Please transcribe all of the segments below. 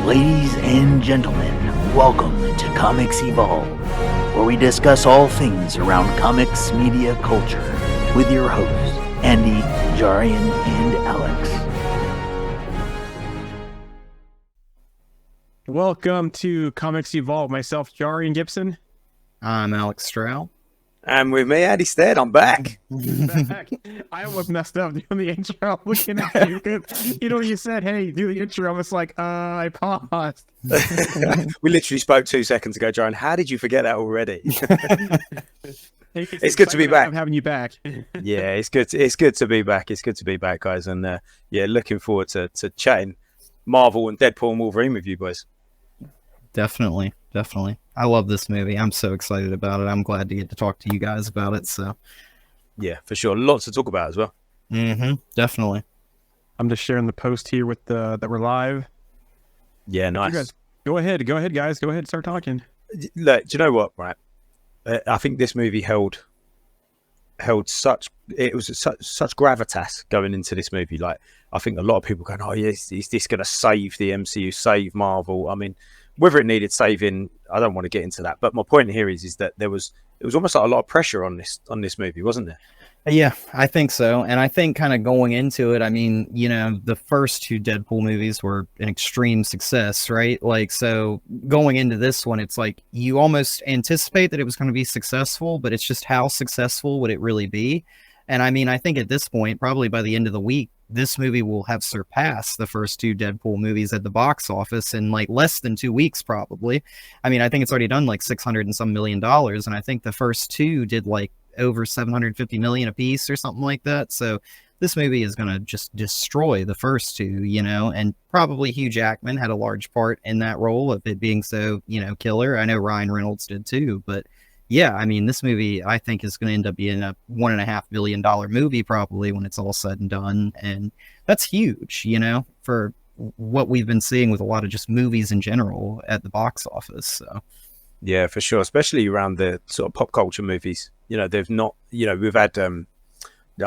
Ladies and gentlemen, welcome to Comics Evolve, where we discuss all things around comics media culture with your hosts, Andy, Jarian, and Alex. Welcome to Comics Evolve. Myself, Jarian Gibson. I'm Alex Stroud. And with me, Andy Stead, I'm back. I almost messed up doing the intro. I'm looking at you. You said, hey, do the intro. I was like, I paused. We literally spoke 2 seconds ago, John. How did you forget that already? It's good to be back. I'm having you back. Yeah, it's good. It's good to be back. It's good to be back, guys. And looking forward to chatting Marvel and Deadpool and Wolverine with you boys. Definitely. I love this movie. I'm so excited about it. I'm glad to get to talk to you guys about it. So, yeah, for sure. Lots to talk about as well. Definitely. I'm just sharing the post here with that we're live. Yeah, nice. Guys, go ahead, guys. Go ahead, start talking. Look, do you know what? Right, I think this movie held such gravitas going into this movie. Like, I think a lot of people going, "Oh, yes, is this going to save the MCU, save Marvel?" I mean, whether it needed saving, I don't want to get into that. But my point here is that it was almost like a lot of pressure on this movie, wasn't there? Yeah, I think so. And I think kind of going into it, I mean, the first two Deadpool movies were an extreme success, right? Like, so going into this one, it's like you almost anticipate that it was going to be successful, but it's just how successful would it really be? And I mean, I think at this point, probably by the end of the week, this movie will have surpassed the first two Deadpool movies at the box office in like less than 2 weeks, probably. I mean, I think it's already done like $600 and some million, and I think the first two did like over 750 million a piece or something like that. So this movie is going to just destroy the first two, and probably Hugh Jackman had a large part in that role of it being so, killer. I know Ryan Reynolds did too, but yeah, I mean, this movie, I think, is going to end up being a $1.5 billion movie probably when it's all said and done. And that's huge, for what we've been seeing with a lot of just movies in general at the box office. So, yeah, for sure, especially around the sort of pop culture movies. They've not, we've had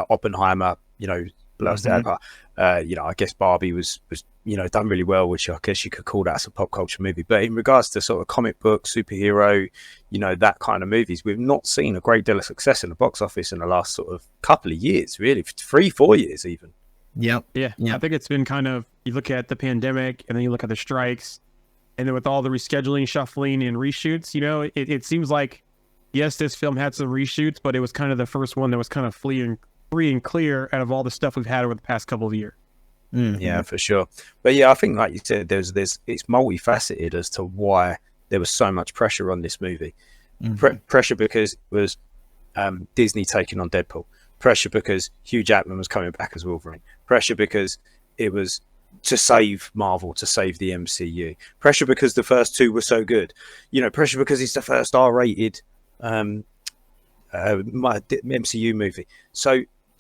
Oppenheimer, Blast Empire. I guess Barbie was done really well, which I guess you could call that as a pop culture movie. But in regards to sort of comic book, superhero, that kind of movies, we've not seen a great deal of success in the box office in the last sort of couple of years, really, 3-4 years even. Yeah. I think it's been kind of, you look at the pandemic and then you look at the strikes, and then with all the rescheduling, shuffling, and reshoots, it seems like, yes, this film had some reshoots, but it was kind of the first one that was kind of free and clear out of all the stuff we've had over the past couple of years. Yeah, for sure. But yeah, I think, like you said, it's multifaceted as to why there was so much pressure on this movie. Pressure because it was Disney taking on Deadpool. Pressure because Hugh Jackman was coming back as Wolverine. Pressure because it was to save Marvel, to save the MCU. Pressure because the first two were so good. Pressure because it's the first R-rated MCU movie.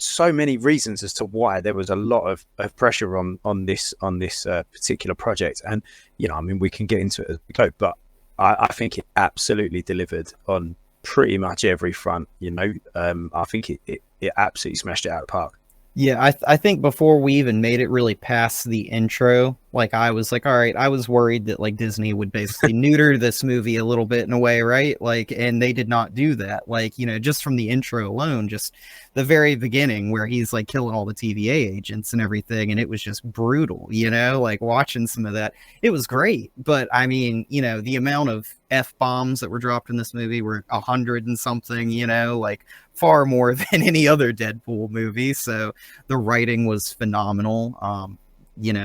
So many reasons as to why there was a lot of pressure on this particular project. And we can get into it as we go, but I think it absolutely delivered on pretty much every front. I think it absolutely smashed it out of the park. Yeah, I think before we even made it really past the intro, like I was like, all right, I was worried that like Disney would basically neuter this movie a little bit in a way, right? Like, and they did not do that. Like, just from the intro alone, just the very beginning where he's like killing all the TVA agents and everything, and it was just brutal, like watching some of that, it was great. But I mean, the amount of F-bombs that were dropped in this movie were 100 and something, like far more than any other Deadpool movie. So the writing was phenomenal.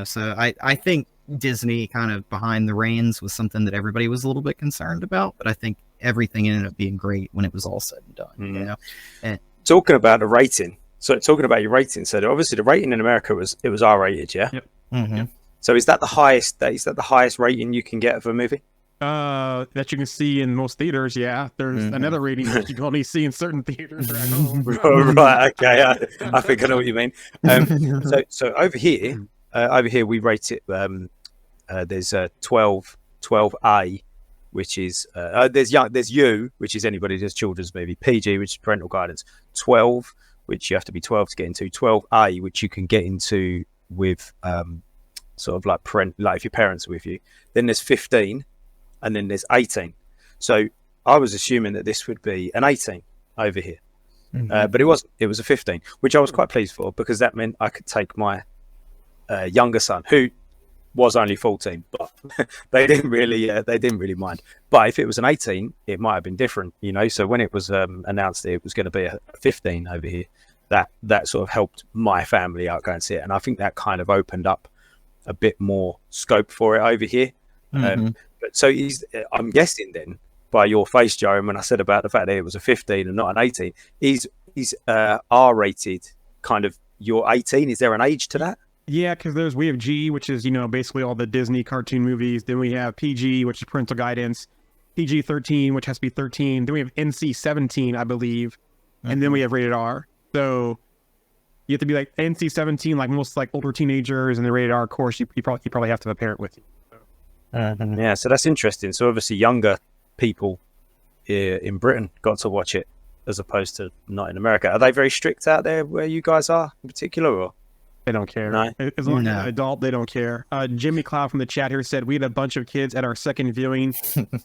So I think Disney kind of behind the reins was something that everybody was a little bit concerned about, but I think everything ended up being great when it was all said and done, And talking about the rating. So talking about your rating. So obviously the rating in America was R-rated, yeah? Yep. Mm-hmm. So is that the highest rating you can get of a movie? That you can see in most theaters, yeah. There's another rating that you can only see in certain theaters at home. Right, okay. I think I know what you mean. So over here we rate it. There's 12A, which is there's U, which is anybody who's children's movie. PG, which is parental guidance. 12, which you have to be 12 to get into. 12A, which you can get into with sort of like like if your parents are with you. Then there's 15, and then there's 18. So I was assuming that this would be an 18 over here, but it wasn't. It was a 15, which I was quite pleased for, because that meant I could take my younger son, who was only 14, but they didn't really mind. But if it was an 18, it might have been different, you know. So when it was announced that it was going to be a 15 over here, that sort of helped my family out go and see it, and I think that kind of opened up a bit more scope for it over here. But so I'm guessing then, by your face, Joe, and when I said about the fact that it was a 15 and not an 18, he's R-rated, kind of your 18. Is there an age to that? Yeah, because we have G, which is, you know, basically all the Disney cartoon movies. Then we have PG, which is parental guidance. PG-13, which has to be 13. Then we have NC-17, I believe. And then we have rated R. So you have to be like NC-17, like most like older teenagers, and the rated R, of course, you probably have to have a parent with you. Yeah, so that's interesting. So obviously younger people in Britain got to watch it, as opposed to not in America. Are they very strict out there where you guys are in particular, or? They don't care. No. As long as you're an adult, they don't care. Jimmy Cloud from the chat here said, we had a bunch of kids at our second viewing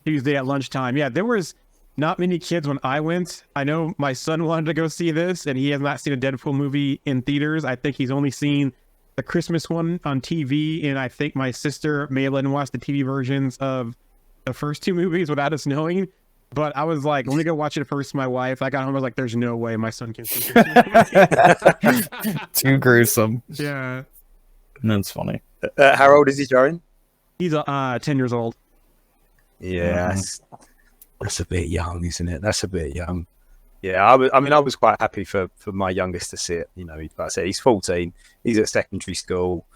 Tuesday at lunchtime. Yeah, there was not many kids when I went. I know my son wanted to go see this, and he has not seen a Deadpool movie in theaters. I think he's only seen the Christmas one on TV, and I think my sister may have let him watch the TV versions of the first two movies without us knowing. But I was like, let me go watch it first. My wife, I got home, I was like, there's no way my son can see this. Too gruesome. Yeah. That's funny. How old is he, Jorian? He's 10 years old. Yeah, that's a bit young, isn't it? That's a bit young. Yeah, I was quite happy for my youngest to see it. You know, like I said, he's 14. He's at secondary school.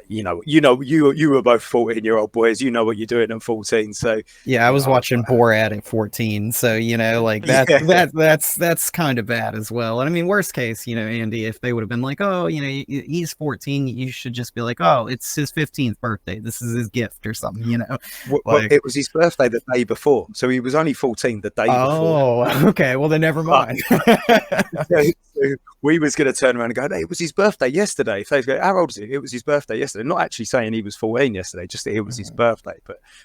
You were both 14-year-old boys. You know what you're doing at 14. So yeah, I was watching Borat at 14. So you know, like that's kind of bad as well. And I mean, worst case, you know, Andy, if they would have been like, oh, you know, he's 14, you should just be like, oh, it's his 15th birthday. This is his gift or something. You know, well, it was his birthday the day before, so he was only 14 the day before. Oh, okay. Well, then never mind. So we was going to turn around and go, hey, it was his birthday yesterday. So go, how old is he? It was his birthday yesterday. Not actually saying he was 14 yesterday, just that it was his birthday.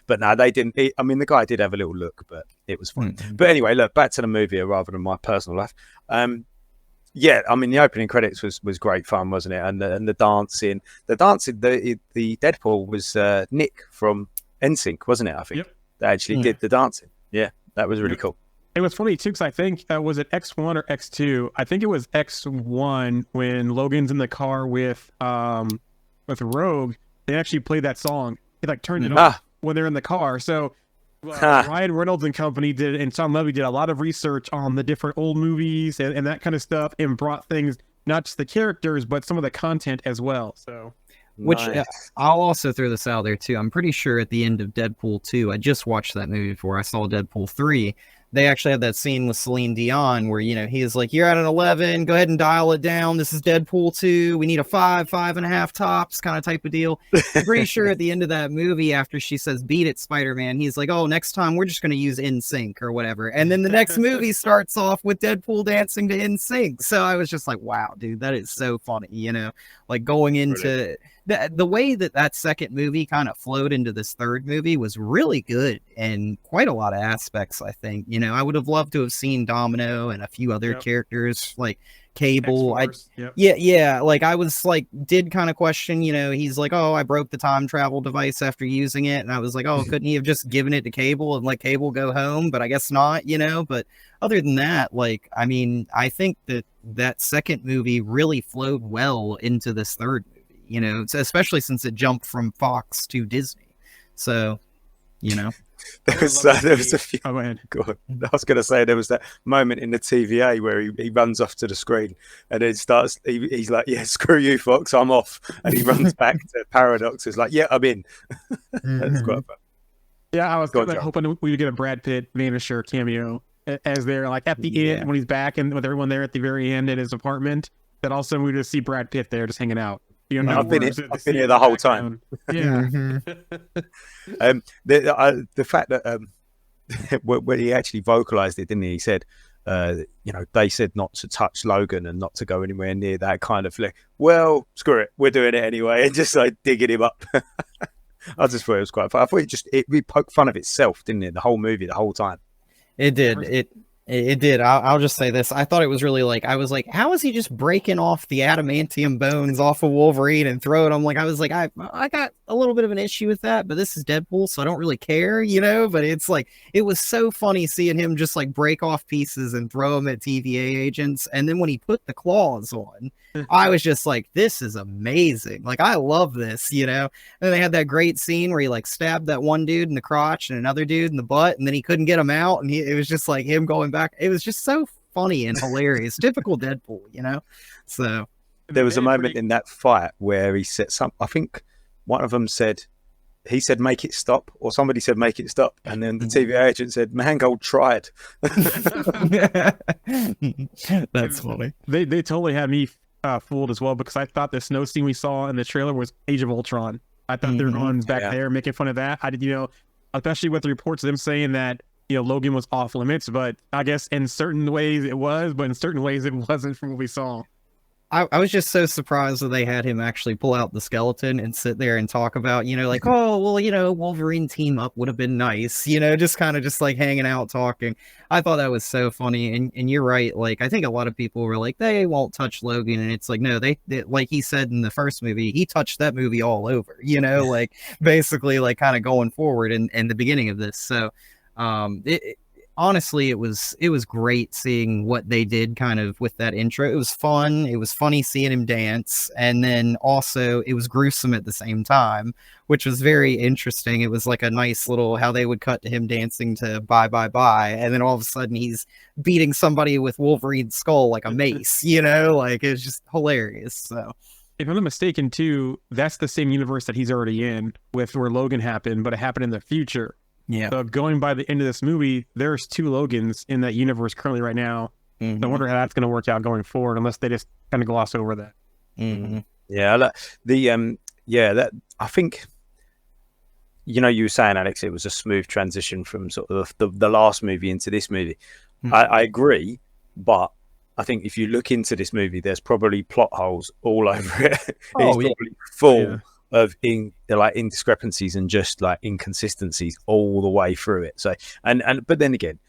But no, they didn't. I mean, the guy did have a little look, but it was fine. But anyway, look, back to the movie rather than my personal life. Yeah, I mean, the opening credits was great fun, wasn't it? And the dancing, the Deadpool was Nick from NSYNC, wasn't it? I think they actually did the dancing. Yeah, that was really cool. It was funny too, because I think was it X1 or X2? I think it was X1 when Logan's in the car with Rogue. They actually played that song. They like turned it on when they're in the car. So Ryan Reynolds and company did, and Tom Levy did a lot of research on the different old movies and that kind of stuff, and brought things, not just the characters, but some of the content as well. So. Which I'll also throw this out there too. I'm pretty sure at the end of Deadpool 2, I just watched that movie before I saw Deadpool 3. They actually had that scene with Celine Dion where, you know, he is like, you're at an 11, go ahead and dial it down. This is Deadpool 2. We need a 5.5 tops kind of type of deal. I'm pretty sure at the end of that movie, after she says, beat it, Spider-Man, he's like, oh, next time we're just going to use NSYNC or whatever. And then the next movie starts off with Deadpool dancing to NSYNC. So I was just like, wow, dude, that is so funny, you know, like going into... The way that second movie kind of flowed into this third movie was really good in quite a lot of aspects, I think. You know, I would have loved to have seen Domino and a few other characters like Cable. Yeah, like I was like, did kind of question, you know, he's like, oh, I broke the time travel device after using it. And I was like, oh, couldn't he have just given it to Cable and let Cable go home? But I guess not, you know. But other than that, like, I mean, I think that second movie really flowed well into this third movie. You know, especially since it jumped from Fox to Disney. So, you know, there was a few. Oh, man. God. I was going to say there was that moment in the TVA where he runs off to the screen and then starts. He's like, "Yeah, screw you, Fox, I'm off," and he runs back to Paradox. It's like, "Yeah, I'm in." That's quite fun. Yeah, I was hoping we would get a Brad Pitt Vanisher cameo as they're like at the end when he's back and with everyone there at the very end in his apartment. That also we just see Brad Pitt there just hanging out. You know, I've been here the whole time. Yeah. The fact that when he actually vocalized it, didn't he? He said, they said not to touch Logan and not to go anywhere near that kind of like, well, screw it, we're doing it anyway, and just like digging him up. I just thought it was quite fun. I thought it really poked fun of itself, didn't it? The whole movie, the whole time. It did. It did. I'll just say this. I thought it was really like, I was like, how is he just breaking off the adamantium bones off of Wolverine and throwing them? Like, I was like, I got a little bit of an issue with that, but this is Deadpool, so I don't really care, but it's like, it was so funny seeing him just like break off pieces and throw them at TVA agents. And then when he put the claws on, I was just like, this is amazing. Like, I love this, And they had that great scene where he like stabbed that one dude in the crotch and another dude in the butt, and then he couldn't get him out. And it was just like him going back. It was just so funny and hilarious. Typical Deadpool, So there was a moment in that fight where he said I think one of them said, he said, make it stop, or somebody said, make it stop. And then the TVA agent said, Mangold tried. That's funny. They totally had me fooled as well, because I thought the snow scene we saw in the trailer was Age of Ultron. I thought they were going back there making fun of that. I did, especially with the reports of them saying that, Logan was off limits, but I guess in certain ways it was, but in certain ways it wasn't from what we saw. I was just so surprised that they had him actually pull out the skeleton and sit there and talk about, like, oh, well, Wolverine team up would have been nice, just kind of just like hanging out talking. I thought that was so funny. And you're right. Like, I think a lot of people were like, they won't touch Logan. And it's like, no, they like he said in the first movie, he touched that movie all over, like basically like kind of going forward in the beginning of this. So honestly, it was great seeing what they did kind of with that intro. It was fun. It was funny seeing him dance. And then also it was gruesome at the same time, which was very interesting. It was like a nice little, how they would cut to him dancing to Bye, Bye, Bye. And then all of a sudden he's beating somebody with Wolverine's skull like a mace, like it was just hilarious. So if I'm not mistaken too, that's the same universe that he's already in with where Logan happened, but it happened in the future. Yeah. So going by the end of this movie, there's 2 Logans in that universe currently right now. So I wonder how that's going to work out going forward, unless they just kind of gloss over that. Yeah, that I think, you were saying, Alex, it was a smooth transition from sort of the last movie into this movie. I agree, but I think if you look into this movie, there's probably plot holes all over it. It's probably full of indiscrepancies and just like inconsistencies all the way through it. So but then again,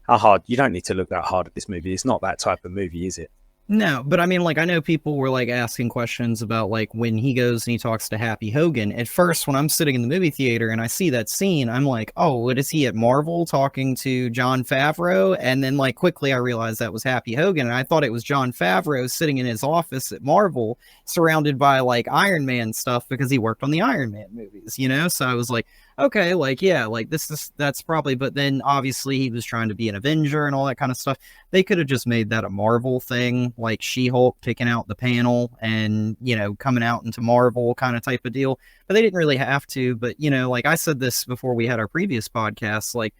how hard, you don't need to look that hard at this movie. It's not that type of movie, is it? No, but I mean, like, I know people were like asking questions about like when he goes and he talks to Happy Hogan. At first, when I'm sitting in the movie theater and I see that scene, I'm like, oh, what is he at Marvel talking to Jon Favreau? And then like quickly I realized that was Happy Hogan, and I thought it was Jon Favreau sitting in his office at Marvel surrounded by like Iron Man stuff because he worked on the Iron Man movies, So I was like, okay, like, yeah, like that's probably, but then obviously he was trying to be an Avenger and all that kind of stuff. They could have just made that a Marvel thing, like She-Hulk taking out the panel and, coming out into Marvel kind of type of deal. But they didn't really have to. But, like I said this before we had our previous podcast, like,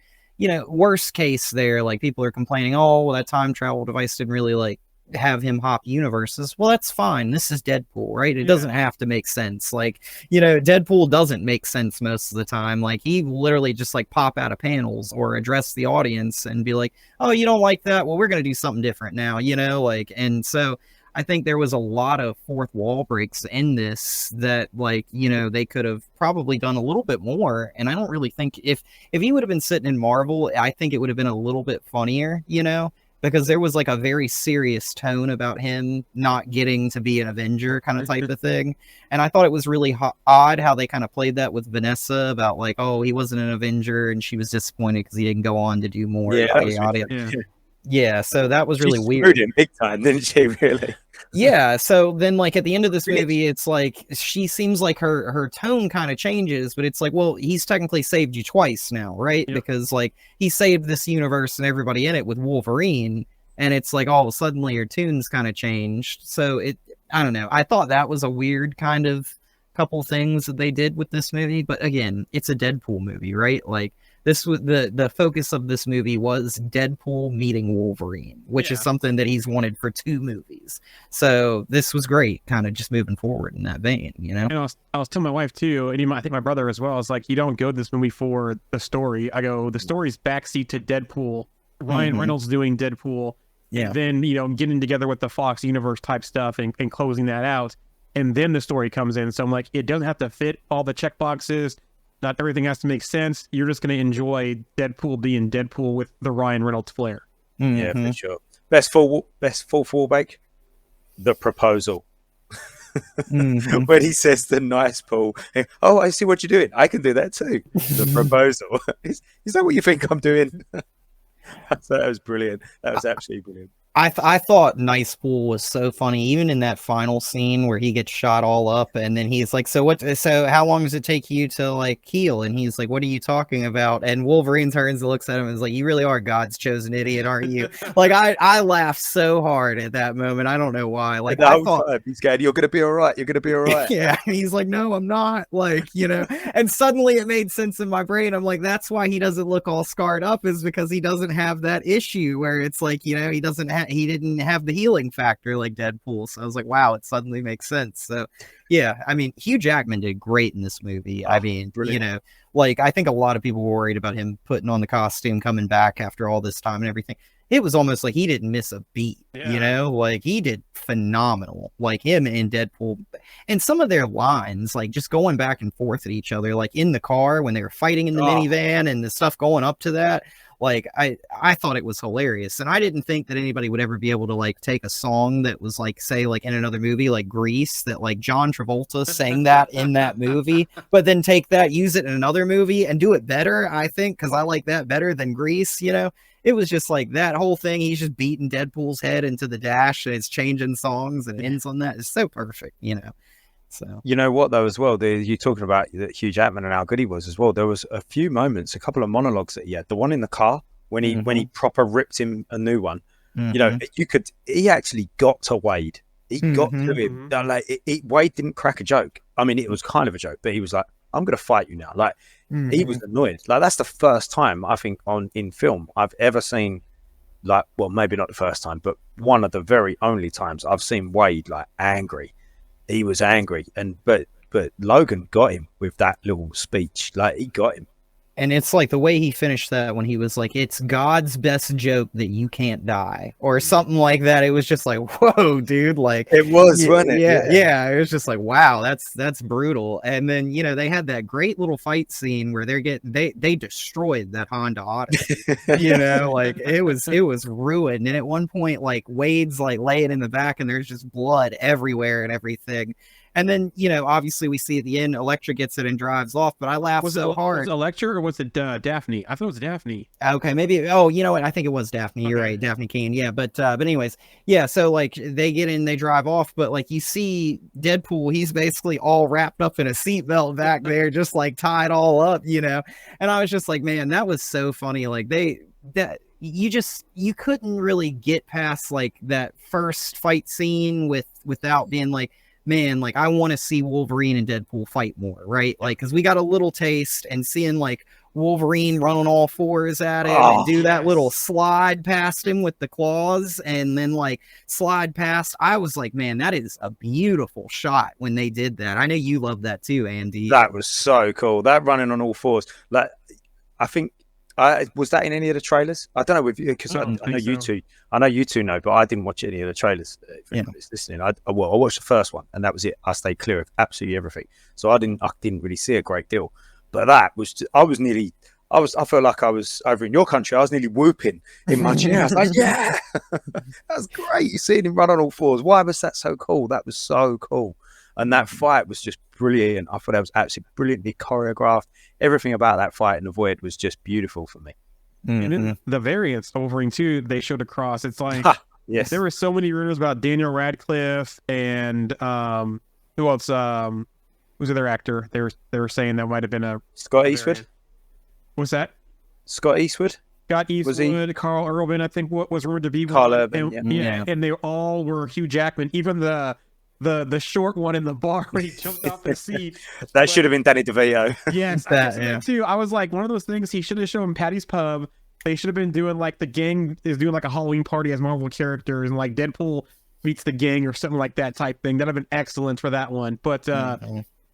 worst case there, like people are complaining, oh, well, that time travel device didn't really like have him hop universes. Well, that's fine. This is Deadpool, right? It doesn't have to make sense. Like, Deadpool doesn't make sense most of the time. Like, he literally just like pop out of panels or address the audience and be like, oh, you don't like that? Well, we're going to do something different now, and so I think there was a lot of fourth wall breaks in this that like, they could have probably done a little bit more. And I don't really think if he would have been sitting in Marvel, I think it would have been a little bit funnier, because there was like a very serious tone about him not getting to be an Avenger kind of type of thing. And I thought it was really odd how they kind of played that with Vanessa about like, oh, he wasn't an Avenger and she was disappointed because he didn't go on to do more. Yeah, so that was really weird. Screwed him big time, didn't she, really? Yeah, so then like at the end of this movie, it's like she seems like her tone kind of changes, but it's like, well, he's technically saved you twice now, right? Yep. Because like he saved this universe and everybody in it with Wolverine, and it's like all of a sudden your tune's kind of changed. So I don't know. I thought that was a weird kind of couple things that they did with this movie, but again, it's a Deadpool movie, right? Like this was the focus of this movie was Deadpool meeting Wolverine, which is something that he's wanted for 2 movies. So this was great, kind of just moving forward in that vein, And I was telling my wife too, and I think my brother as well. I was like, you don't go to this movie for the story. I go, the story's backseat to Deadpool Ryan Reynolds doing Deadpool, Yeah. then, you know, getting together with the Fox universe type stuff and closing that out. And then the story comes in. So I'm like, it doesn't have to fit all the check boxes. Not everything has to make sense. You're just going to enjoy Deadpool being Deadpool with the Ryan Reynolds flair. Yeah, for sure. Best full fallback, the proposal. When he says the nice Paul, oh, I see what you're doing. I can do that too. The proposal. Is that what you think I'm doing? So that was brilliant. That was absolutely brilliant. I thought Nice Pool was so funny, even in that final scene where he gets shot all up, and then he's like, "So how long does it take you to like heal?" And he's like, "What are you talking about?" And Wolverine turns and looks at him and is like, "You really are God's chosen idiot, aren't you?" Like I laughed so hard at that moment. I don't know why. Like the I whole thought, time he's going, "You're gonna be all right. You're gonna be all right." yeah, and he's like, "No, I'm not." Like, you know, and suddenly it made sense in my brain. I'm like, that's why he doesn't look all scarred up, is because he doesn't have that issue where it's like, you know, he didn't have the healing factor like Deadpool. So I was like, wow, it suddenly makes sense. So yeah, I mean, Hugh Jackman did great in this movie. I mean, brilliant. You know, like I think a lot of people were worried about him putting on the costume, coming back after all this time and everything. It was almost like he didn't miss a beat, you know, like he did phenomenal, like him and Deadpool. And some of their lines, like just going back and forth at each other, like in the car when they were fighting in the minivan and the stuff going up to that. Like I thought it was hilarious, and I didn't think that anybody would ever be able to like take a song that was like, say, like in another movie like Grease, that like John Travolta sang that in that movie, but then take that, use it in another movie and do it better. I think because I like that better than Grease. You know, it was just like that whole thing. He's just beating Deadpool's head into the dash, and it's changing songs and ends on that. It's so perfect, you know. So you know what though as well, you talking about Hugh Jackman and how good he was as well. There was a few moments, a couple of monologues that he had. The one in the car when he proper ripped him a new one. You know, he actually got to Wade. He got to him. Like Wade didn't crack a joke. I mean, it was kind of a joke, but he was like, "I'm going to fight you now." Like he was annoyed. Like that's the first time I think in film I've ever seen, like, well, maybe not the first time, but one of the very only times I've seen Wade like angry. He was angry, but Logan got him with that little speech. Like he got him. And it's like the way he finished that when he was like, "It's God's best joke that you can't die," or something like that. It was just like, whoa, dude. Like it was, wasn't it? Yeah. It was just like, wow, that's brutal. And then, you know, they had that great little fight scene where they destroyed that Honda Odyssey. You know, like it was ruined. And at one point, like Wade's like laying in the back and there's just blood everywhere and everything. And then, you know, obviously we see at the end, Elektra gets it and drives off, but I laughed so hard. Was it Elektra or was it Daphne? I thought it was Daphne. Okay, maybe. Oh, you know what? I think it was Daphne. You're right. Daphne Keane. Yeah. But anyways, yeah. So like they get in, they drive off, but like you see Deadpool, he's basically all wrapped up in a seatbelt back there, just like tied all up, you know? And I was just like, man, that was so funny. Like you couldn't really get past like that first fight scene without being like, man, like I want to see Wolverine and Deadpool fight more, right? Like, because we got a little taste, and seeing like Wolverine run on all fours at him and do that little slide past him with the claws, and then like slide past. I was like, man, that is a beautiful shot when they did that. I know you love that too, Andy. That was so cool. That running on all fours. Like, I think. Was that in any of the trailers? I don't know with you because I know you two. I know you two know, but I didn't watch any of the trailers. If anybody's listening, I watched the first one, and that was it. I stayed clear of absolutely everything, so I didn't really see a great deal. But that was, I felt like I was over in your country. I was nearly whooping in my chair. I was like, yeah, that was great. You seeing him run on all fours. Why was that so cool? That was so cool. And that fight was just brilliant. I thought that was absolutely brilliantly choreographed. Everything about that fight in the Void was just beautiful for me. And then the variants Wolverine too, they showed across. It's like, yes, there were so many rumors about Daniel Radcliffe and who else? Who's the other actor? They were saying that might have been a Scott Eastwood. What's that? Scott Eastwood. Scott Eastwood, Carl Urban, I think what was rumored to be Carl Urban. And they all were Hugh Jackman. Even the short one in the bar when he jumped off the seat. That should have been Danny DeVito. Yes, that too. I was like, one of those things he should have shown Patty's Pub. They should have been doing like the gang is doing like a Halloween party as Marvel characters, and like Deadpool meets the gang or something like that type thing. That'd have been excellent for that one. But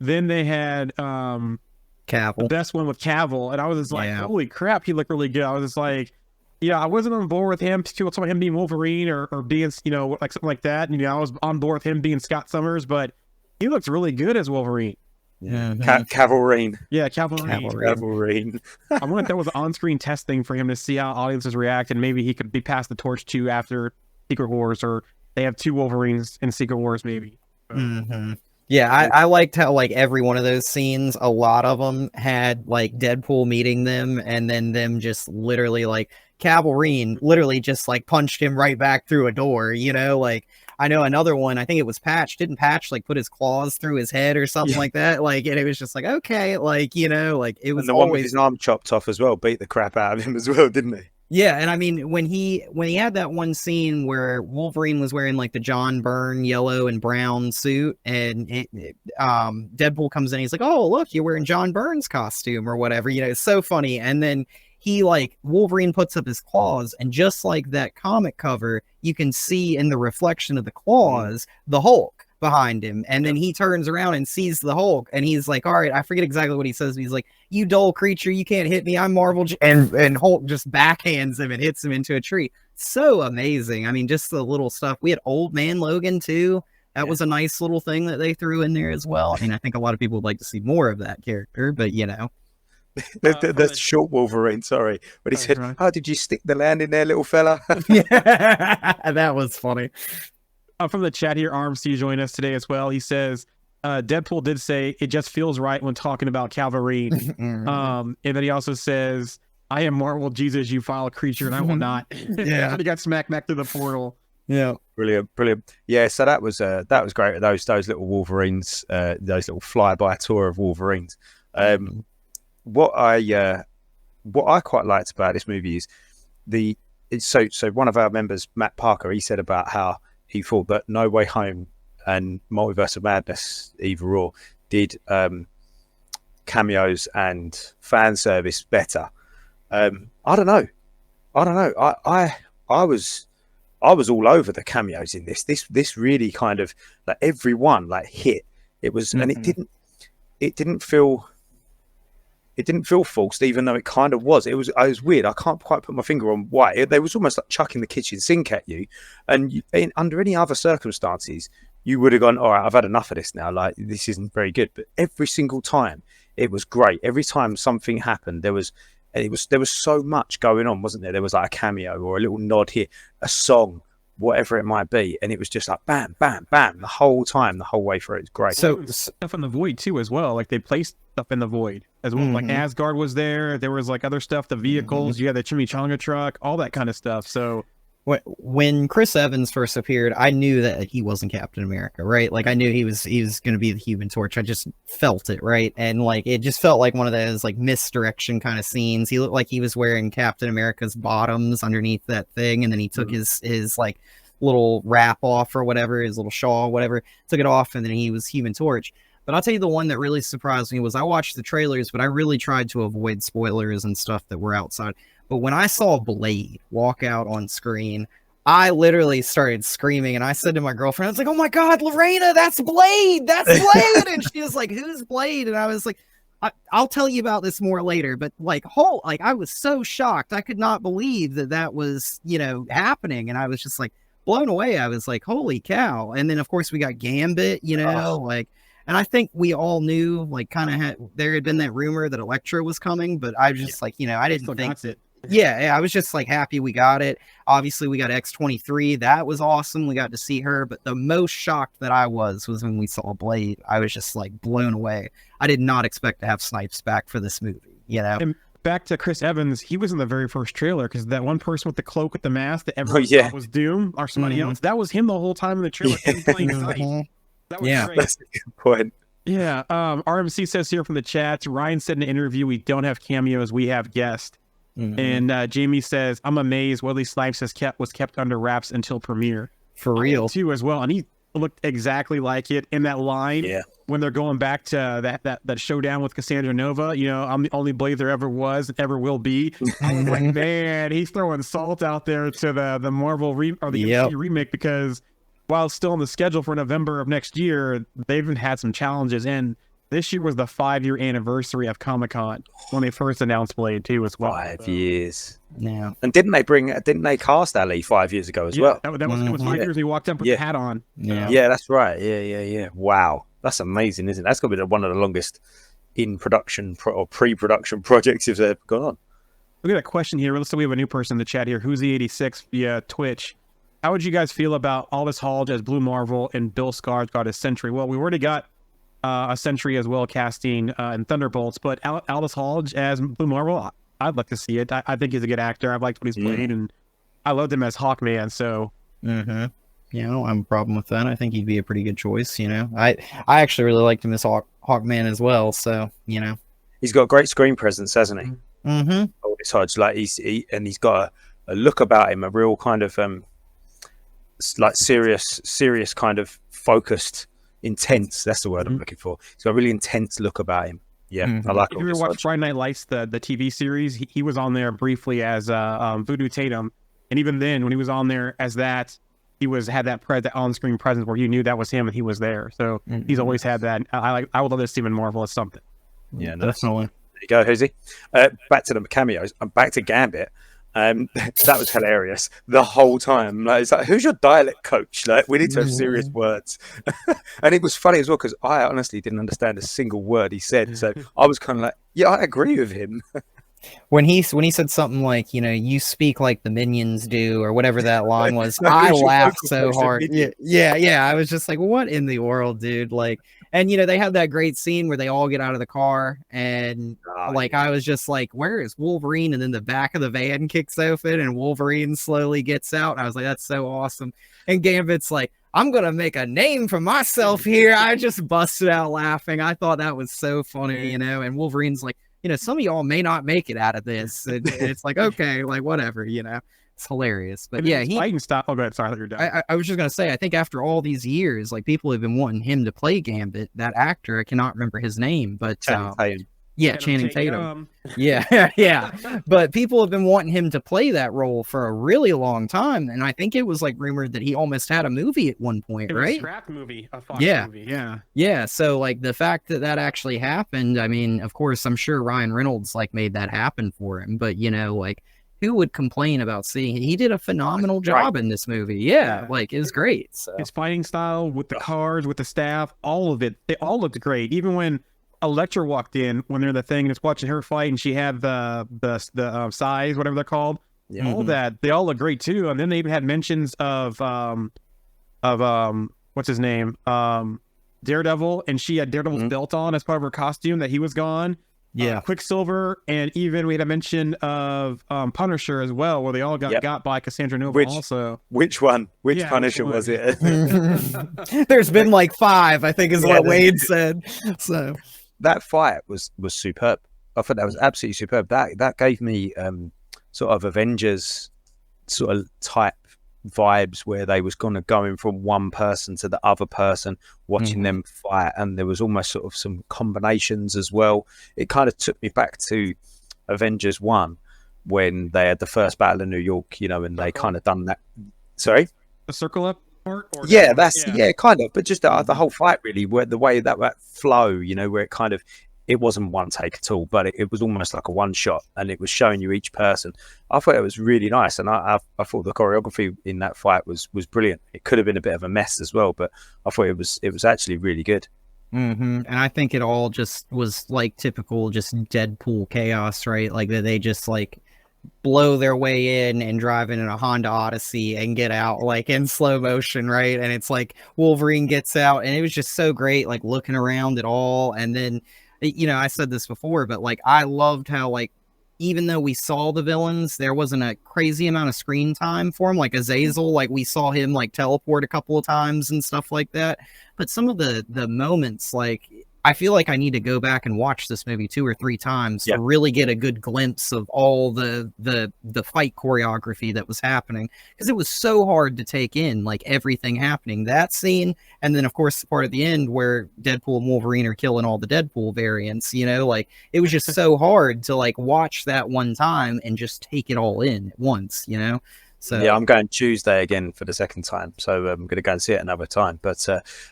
then they had Cavill, the best one with Cavill, and I was just like, holy crap, he looked really good. I was just like, Yeah, I wasn't on board with him. People talking about him being Wolverine or being, like something like that. And, I was on board with him being Scott Summers, but he looks really good as Wolverine. Yeah. Cavalrine. Yeah, Cavalrine. I wonder if that was an on-screen testing for him to see how audiences react, and maybe he could be passed the torch to after Secret Wars, or they have 2 Wolverines in Secret Wars, maybe. Yeah, I liked how like every one of those scenes, a lot of them had like Deadpool meeting them, and then them just literally like Cavalrine literally just like punched him right back through a door. Like I know another one. I think it was Patch. Didn't Patch like put his claws through his head or something like that? Like, and it was just like okay, like like it was. And the one with his arm chopped off as well beat the crap out of him as well, didn't he? Yeah, and I mean when he had that one scene where Wolverine was wearing like the John Byrne yellow and brown suit, and Deadpool comes in, he's like, "Oh, look, you're wearing John Byrne's costume or whatever." It's so funny. And then he Wolverine puts up his claws, and just like that comic cover, you can see in the reflection of the claws the Hulk behind him, and then he turns around and sees the Hulk, and he's like, all right, I forget exactly what he says, but he's like, "You dull creature, you can't hit me, I'm Marvel," and Hulk just backhands him and hits him into a tree. So amazing. I mean, just the little stuff. We had Old Man Logan too. That was a nice little thing that they threw in there as well. I mean, I think a lot of people would like to see more of that character, but the short Wolverine, sorry, but he said, right. "Oh, did you stick the land in there, little fella?" Yeah, that was funny. From the chat here, RMC joined us today as well. He says, Deadpool did say it just feels right when talking about Cavalrine. And then he also says, "I am Marvel Jesus, you foul creature, and I will not." Yeah. He got smacked back through the portal. Yeah. Brilliant. Yeah, so that was great. Those little Wolverines, those little flyby tour of Wolverines. What I quite liked about this movie is so one of our members, Matt Parker, he said about how he thought that No Way Home and Multiverse of Madness, either or, did cameos and fan service better. I don't know. I was all over the cameos in this. This really kind of like everyone like hit. It was, and it didn't feel forced, even though it kind of was. It was weird. I can't quite put my finger on why. They was almost like chucking the kitchen sink at you. And under any other circumstances, you would have gone, "All right, I've had enough of this now. Like, this isn't very good." But every single time, it was great. Every time something happened, there was so much going on, wasn't there? There was like a cameo or a little nod here, a song, whatever it might be, and it was just like bam, bam, bam the whole time, the whole way through. It's great. So stuff in the void too, as well. Like they placed stuff in the void as well. Like Asgard was there. There was like other stuff, the vehicles. You had the chimichanga truck, all that kind of stuff. So when Chris Evans first appeared, I knew that he wasn't Captain America, right? Like I knew he was going to be the Human Torch. I just felt it, right? And like it just felt like one of those like misdirection kind of scenes. He looked like he was wearing Captain America's bottoms underneath that thing, and then he took his like little wrap off or whatever, his little shawl, whatever, took it off, and then he was Human Torch. But I'll tell you the one that really surprised me was I watched the trailers, but I really tried to avoid spoilers and stuff that were outside. But when I saw Blade walk out on screen, I literally started screaming, and I said to my girlfriend, I was like, "Oh my God, Lorena, that's Blade! That's Blade!" And she was like, "Who's Blade?" And I was like, I'll tell you about this more later, but like I was so shocked. I could not believe that was, happening. And I was just like blown away. I was like, holy cow. And then of course we got Gambit, and I think we all knew, like, there had been that rumor that Elektra was coming, but I was just like, I didn't think it. Yeah, I was just like happy we got it. Obviously, we got X-23. That was awesome. We got to see her. But the most shocked that I was when we saw Blade. I was just like blown away. I did not expect to have Snipes back for this movie. And back to Chris Evans, he was in the very first trailer because that one person with the cloak with the mask that everyone thought was Doom or somebody else. That was him the whole time in the trailer. That was great. That's a good point. Yeah. RMC says here from the chat, Ryan said in an interview, we don't have cameos, we have guests. And Jamie says, I'm amazed Wesley Snipes was kept under wraps until premiere. For real. Too, as well. And he looked exactly like it in that line when they're going back to that showdown with Cassandra Nova. I'm the only Blade there ever was and ever will be. I was like, man, he's throwing salt out there to the Marvel MCU remake, because while it's still on the schedule for November of next year, they've had some challenges. And This year was the 5-year anniversary of Comic-Con when they first announced Blade 2 as well. 5 years. Yeah. And didn't they cast Ali 5 years ago as well? That was 5 years he walked up with the hat on. Yeah. Yeah, that's right. Yeah. Wow. That's amazing, isn't it? That's got to be one of the longest in production or pre-production projects you've ever gone on. Look at that question here. Let's say we have a new person in the chat here. Who's the 86 via Twitch? How would you guys feel about Aldous Hodge as Blue Marvel and Bill Skarsgård as Sentry? Well, we already got a Sentry as well casting in Thunderbolts, but Aldous Hodge as Blue Marvel, I'd like to see it. I think he's a good actor. I've liked what he's played, and I loved him as Hawkman. So, Yeah, I don't have a problem with that. I think he'd be a pretty good choice. I actually really liked him as Hawkman as well. So, he's got a great screen presence, hasn't he? Mm-hmm. Aldous Hodge, like he's got a look about him, a real kind of like serious kind of focused, intense. That's the word I'm looking for. He's got a really intense look about him. Yeah, I like. If you ever watched Friday Night Lights, the TV series, he was on there briefly as Voodoo Tatum, and even then, when he was on there as that, he had that on-screen presence where you knew that was him and he was there. So he's always had that. I would love to see him in Marvel as something. Yeah, definitely. There you go, Hosey. Back to the cameos. I'm back to Gambit. That was hilarious the whole time. Like, it's like, who's your dialect coach? Like, we need to have serious words. And it was funny as well because I honestly didn't understand a single word he said. So I was kind of like, yeah, I agree with him. When he said something like, you speak like the minions do, or whatever that line was, I laughed so hard. Yeah. I was just like, what in the world, dude? Like, and they have that great scene where they all get out of the car, and I was just like, where is Wolverine? And then the back of the van kicks open, and Wolverine slowly gets out. And I was like, that's so awesome. And Gambit's like, I'm gonna make a name for myself here. I just busted out laughing. I thought that was so funny, And Wolverine's like, some of y'all may not make it out of this. And it's like, okay, like whatever, it's hilarious. But yeah, fighting style. Oh, go ahead. Sorry, you're done. I was just gonna say, I think after all these years, like people have been wanting him to play Gambit. That actor, I cannot remember his name, but Channing Tatum. Yeah. But people have been wanting him to play that role for a really long time, and I think it was like rumored that he almost had a movie at one point, right? A scrap movie, a Fox movie. Yeah. So like the fact that actually happened, I mean, of course, I'm sure Ryan Reynolds made that happen for him, but who would complain about seeing it? He did a phenomenal job in this movie. Yeah, it was great. So. His fighting style with the cars, with the staff, all of it, they all looked great. Even when Elektra walked in, when they're the thing and it's watching her fight, and she had the size, whatever they're called, all that, they all look great too. And then they even had mentions of what's his name, Daredevil, and she had Daredevil's belt on as part of her costume that he was gone. Yeah, Quicksilver, and even we had a mention of Punisher as well, where they all got by Cassandra Nova. Which one? Which Punisher was it? There's been 5, I think, is what Wade said. So that fight was superb. I thought that was absolutely superb. That gave me sort of Avengers sort of type vibes, where they was going from one person to the other person, watching them fight, and there was almost sort of some combinations as well. It kind of took me back to Avengers 1 when they had the first battle in New York, and they kind of done that. Sorry, the circle up part? Or kind of, but just the whole fight really, where the way that flow, where it kind of, it wasn't one take at all, but it was almost like a one shot, and it was showing you each person. I thought it was really nice, and I thought the choreography in that fight was brilliant. It could have been a bit of a mess as well, but I thought it was actually really good. And I think it all just was typical, just Deadpool chaos, right? That they just blow their way in and drive in a Honda Odyssey and get out in slow motion, right? And it's Wolverine gets out, and it was just so great, looking around at all, and then. I said this before, but I loved how even though we saw the villains, there wasn't a crazy amount of screen time for him. Azazel, we saw him teleport a couple of times and stuff like that. But some of the moments, I feel I need to go back and watch this movie 2 or 3 times to really get a good glimpse of all the fight choreography that was happening, because it was so hard to take in, everything happening. That scene, and then of course the part at the end where Deadpool and Wolverine are killing all the Deadpool variants. It was just so hard to watch that one time and just take it all in at once. So yeah, I'm going Tuesday again for the second time, so I'm going to go and see it another time. But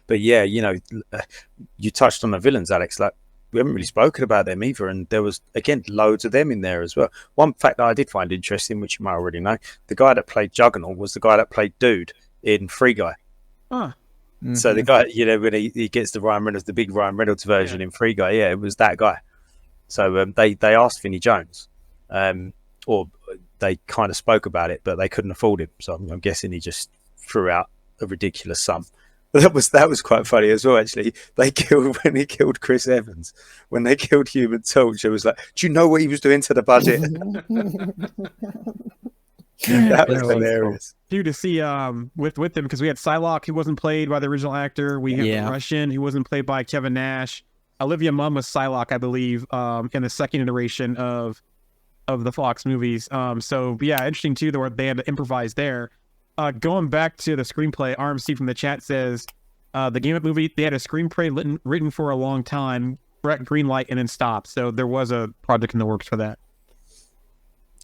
yeah, you touched on the villains, Alex. Like we haven't really spoken about them either, and there was again loads of them in there as well. One fact that I did find interesting, which you might already know, the guy that played Juggernaut was the guy that played Dude in Free Guy. Huh. So the guy, when he gets the Ryan Reynolds, the big Ryan Reynolds version in Free Guy, yeah, it was that guy. So they asked Vinnie Jones, or they kind of spoke about it, but they couldn't afford him. So I'm guessing he just threw out a ridiculous sum. That was quite funny as well. Actually, when he killed Chris Evans, when they killed Human Torch, it was like, do you know what he was doing to the budget? That was hilarious. Cool. To see with them, because we had Psylocke, who wasn't played by the original actor. We had the Russian, who wasn't played by Kevin Nash. Olivia Munn was Psylocke, I believe, in the second iteration of the Fox movies. So yeah, interesting too that they had to improvise there. Going back to the screenplay, RMC from the chat says the Game Up movie, they had a screenplay written for a long time, Brett greenlight, and then stopped. So there was a project in the works for that.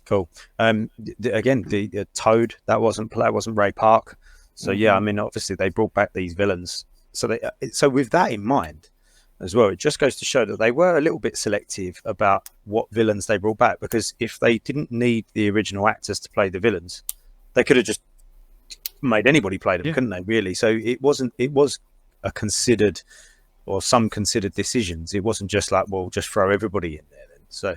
Cool. Again, the Toad, that wasn't Ray Park. So yeah, I mean, obviously they brought back these villains. So with that in mind as well, it just goes to show that they were a little bit selective about what villains they brought back, because if they didn't need the original actors to play the villains, they could have just made anybody play them, couldn't they, really? So it was a considered, or some considered decisions. It wasn't just like, well, just throw everybody in there then. So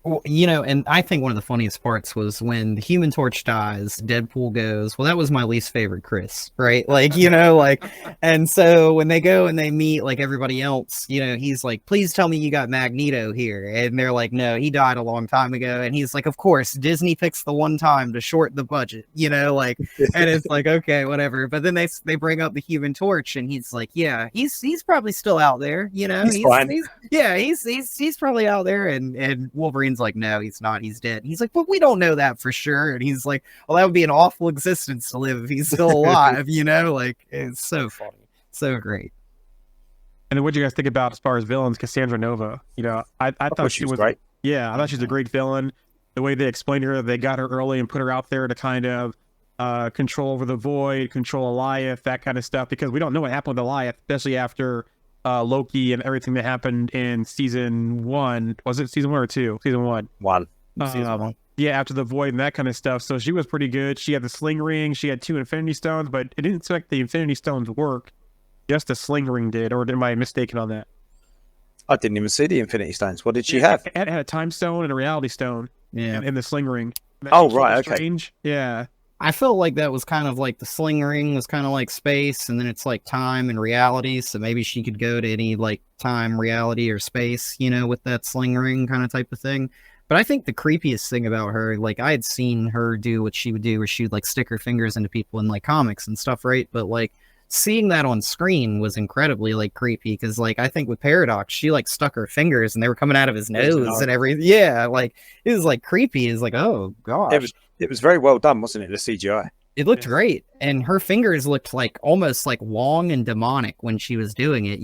well, and I think one of the funniest parts was when the Human Torch dies, Deadpool goes, well, that was my least favorite Chris, right? Like, and so when they go and they meet like everybody else, he's like, please tell me you got Magneto here. And they're like, no, he died a long time ago. And he's like, of course, Disney picks the one time to short the budget, and it's like, okay, whatever. But then they bring up the Human Torch and he's like, yeah, he's probably still out there, he's fine. He's probably out there. And Wolverine's like, no, he's not, he's dead. He's like, but we don't know that for sure. And he's like, well, that would be an awful existence to live if he's still alive. It's so funny, so great. And then what do you guys think about as far as villains? Cassandra Nova, I thought she was great. Yeah, I thought she was a great villain. The way they explained her, they got her early and put her out there to kind of control over the Void, control Alioth, that kind of stuff, because we don't know what happened with Alioth, especially after Loki and everything that happened in season 1. Was it season 1 or 2? Season 1. Season 1. Yeah, after the Void and that kind of stuff. So she was pretty good. She had the sling ring. She had 2 Infinity Stones, but it didn't seem like the Infinity Stones work. Just the sling ring did, or am I mistaken on that? I didn't even see the Infinity Stones. What did she have? It had a Time Stone and a Reality Stone. Yeah, in the sling ring. Oh, right, okay. Strange. Yeah. I felt like that was kind of like the sling ring was kind of like space, and then it's like time and reality. So maybe she could go to any like time, reality, or space, with that sling ring kind of type of thing. But I think the creepiest thing about her, like I had seen her do what she would do, where she would like stick her fingers into people in like comics and stuff, right? But like seeing that on screen was incredibly like creepy, because like I think with Paradox, she like stuck her fingers and they were coming out of his nose and everything. Yeah, like it was like creepy. It's like, oh gosh. It was very well done, wasn't it? The CGI. It looked great, and her fingers looked like almost like long and demonic when she was doing it,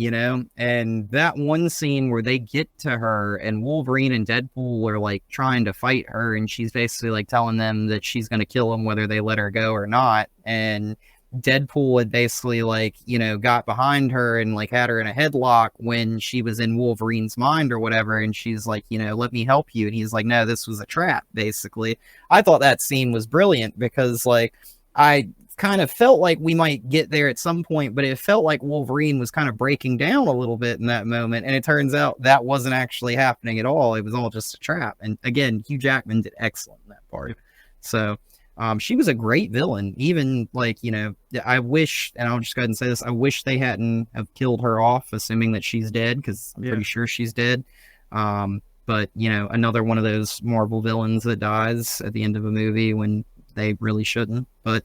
And that one scene where they get to her and Wolverine and Deadpool are like trying to fight her, and she's basically like telling them that she's going to kill them whether they let her go or not. And Deadpool had basically like, got behind her and like had her in a headlock when she was in Wolverine's mind or whatever. And she's like, let me help you. And he's like, no, this was a trap, basically. I thought that scene was brilliant because like, I kind of felt like we might get there at some point, but it felt like Wolverine was kind of breaking down a little bit in that moment. And it turns out that wasn't actually happening at all. It was all just a trap. And again, Hugh Jackman did excellent in that part. So she was a great villain. Even like, I wish, and I'll just go ahead and say this, I wish they hadn't have killed her off, assuming that she's dead, because I'm pretty sure she's dead. But, another one of those Marvel villains that dies at the end of a movie when they really shouldn't. But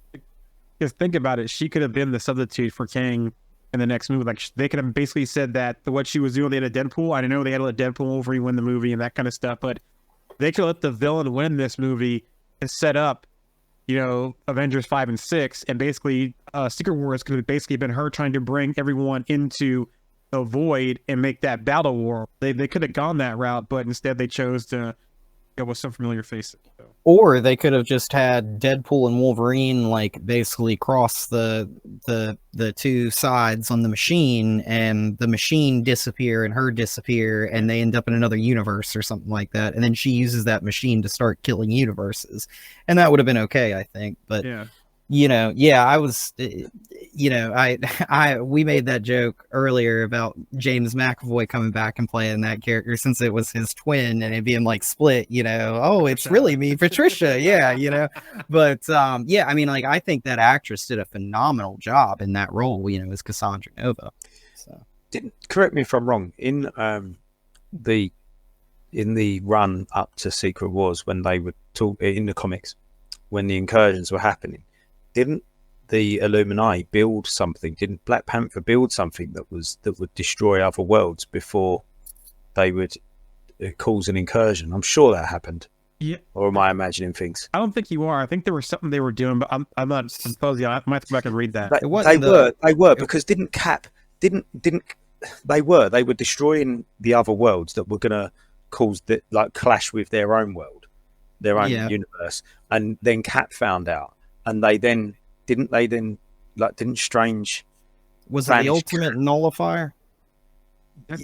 just think about it. She could have been the substitute for Kang in the next movie. Like they could have basically said that what she was doing, they had a Deadpool. I know they had to let Deadpool Wolverine win the movie and that kind of stuff, but they could let the villain win this movie and set up, Avengers 5 and 6, and basically Secret Wars could have basically been her trying to bring everyone into the Void and make that battle war. They could have gone that route, but instead they chose to with some familiar faces. So. Or they could have just had Deadpool and Wolverine like basically cross the two sides on the machine, and the machine disappear and her disappear, and they end up in another universe or something like that. And then she uses that machine to start killing universes, and that would have been okay, I think. But Yeah. I was, we made that joke earlier about James McAvoy coming back and playing that character, since it was his twin and it being like split, oh, it's really me, Patricia. Yeah. But, I mean, like, I think that actress did a phenomenal job in that role, as Cassandra Nova. So Correct me if I'm wrong. In the run up to Secret Wars, when they were in the comics, when the incursions were happening, didn't the Illuminati build something? Didn't Black Panther build something that would destroy other worlds before they would cause an incursion? I'm sure that happened. Yeah. Or am I imagining things? I don't think you are. I think there was something they were doing, but I'm not supposed. I might have to go back and read that. They were because didn't Cap didn't they were destroying the other worlds that were gonna cause clash with their own world, their own universe, and then Cap found out. And didn't Strange... Was it the ultimate nullifier?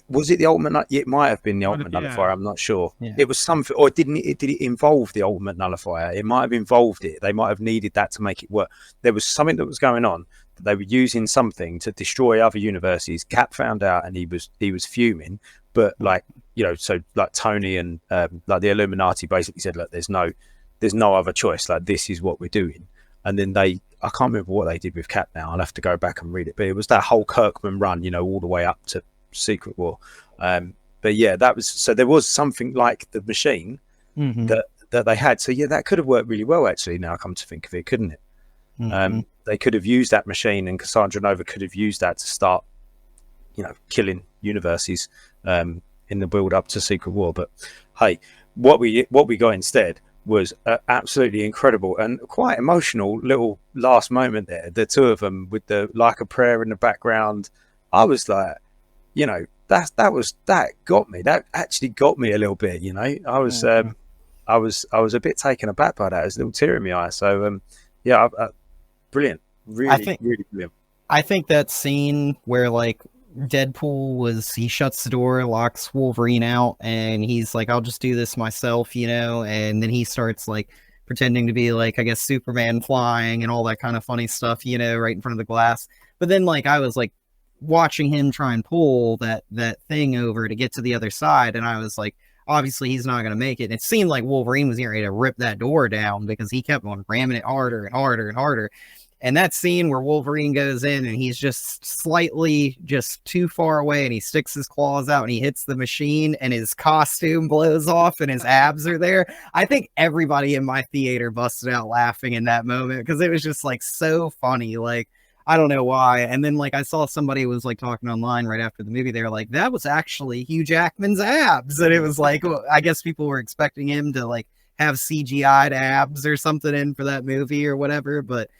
Was it the ultimate? It might have been the ultimate nullifier. I'm not sure. Yeah. It was something, or did it involve the ultimate nullifier? It might have involved it. They might have needed that to make it work. There was something that was going on. That they were using something to destroy other universes. Cap found out, and he was fuming. But so Tony and the Illuminati basically said, look, there's no other choice. Like, this is what we're doing. And then I can't remember what they did with Cap now. I'll have to go back and read it. But it was that whole Kirkman run, all the way up to Secret War. But yeah, there was something like the machine that they had. So yeah, that could have worked really well, actually, now I come to think of it, couldn't it? They could have used that machine, and Cassandra Nova could have used that to start, killing universes in the build up to Secret War. But hey, what we got instead was absolutely incredible and quite emotional little last moment there. The two of them with the Like a Prayer in the background. I was like, that got me. That actually got me a little bit. I was a bit taken aback by that. There's a little tear in my eye. So brilliant. Really brilliant. I think that scene where like Deadpool he shuts the door, locks Wolverine out, and he's like, I'll just do this myself, and then he starts like pretending to be like, I guess, Superman flying and all that kind of funny stuff, right in front of the glass. But then like I was like watching him try and pull that thing over to get to the other side, and I was like, obviously he's not going to make it. And it seemed like Wolverine was getting ready to rip that door down because he kept on ramming it harder and harder and harder. And that scene where Wolverine goes in and he's just slightly just too far away, and he sticks his claws out and he hits the machine and his costume blows off and his abs are there. I think everybody in my theater busted out laughing in that moment because it was just like so funny. Like, I don't know why. And then like I saw somebody was like talking online right after the movie. They were like, that was actually Hugh Jackman's abs. And it was like, well, I guess people were expecting him to like have CGI'd abs or something in for that movie or whatever. But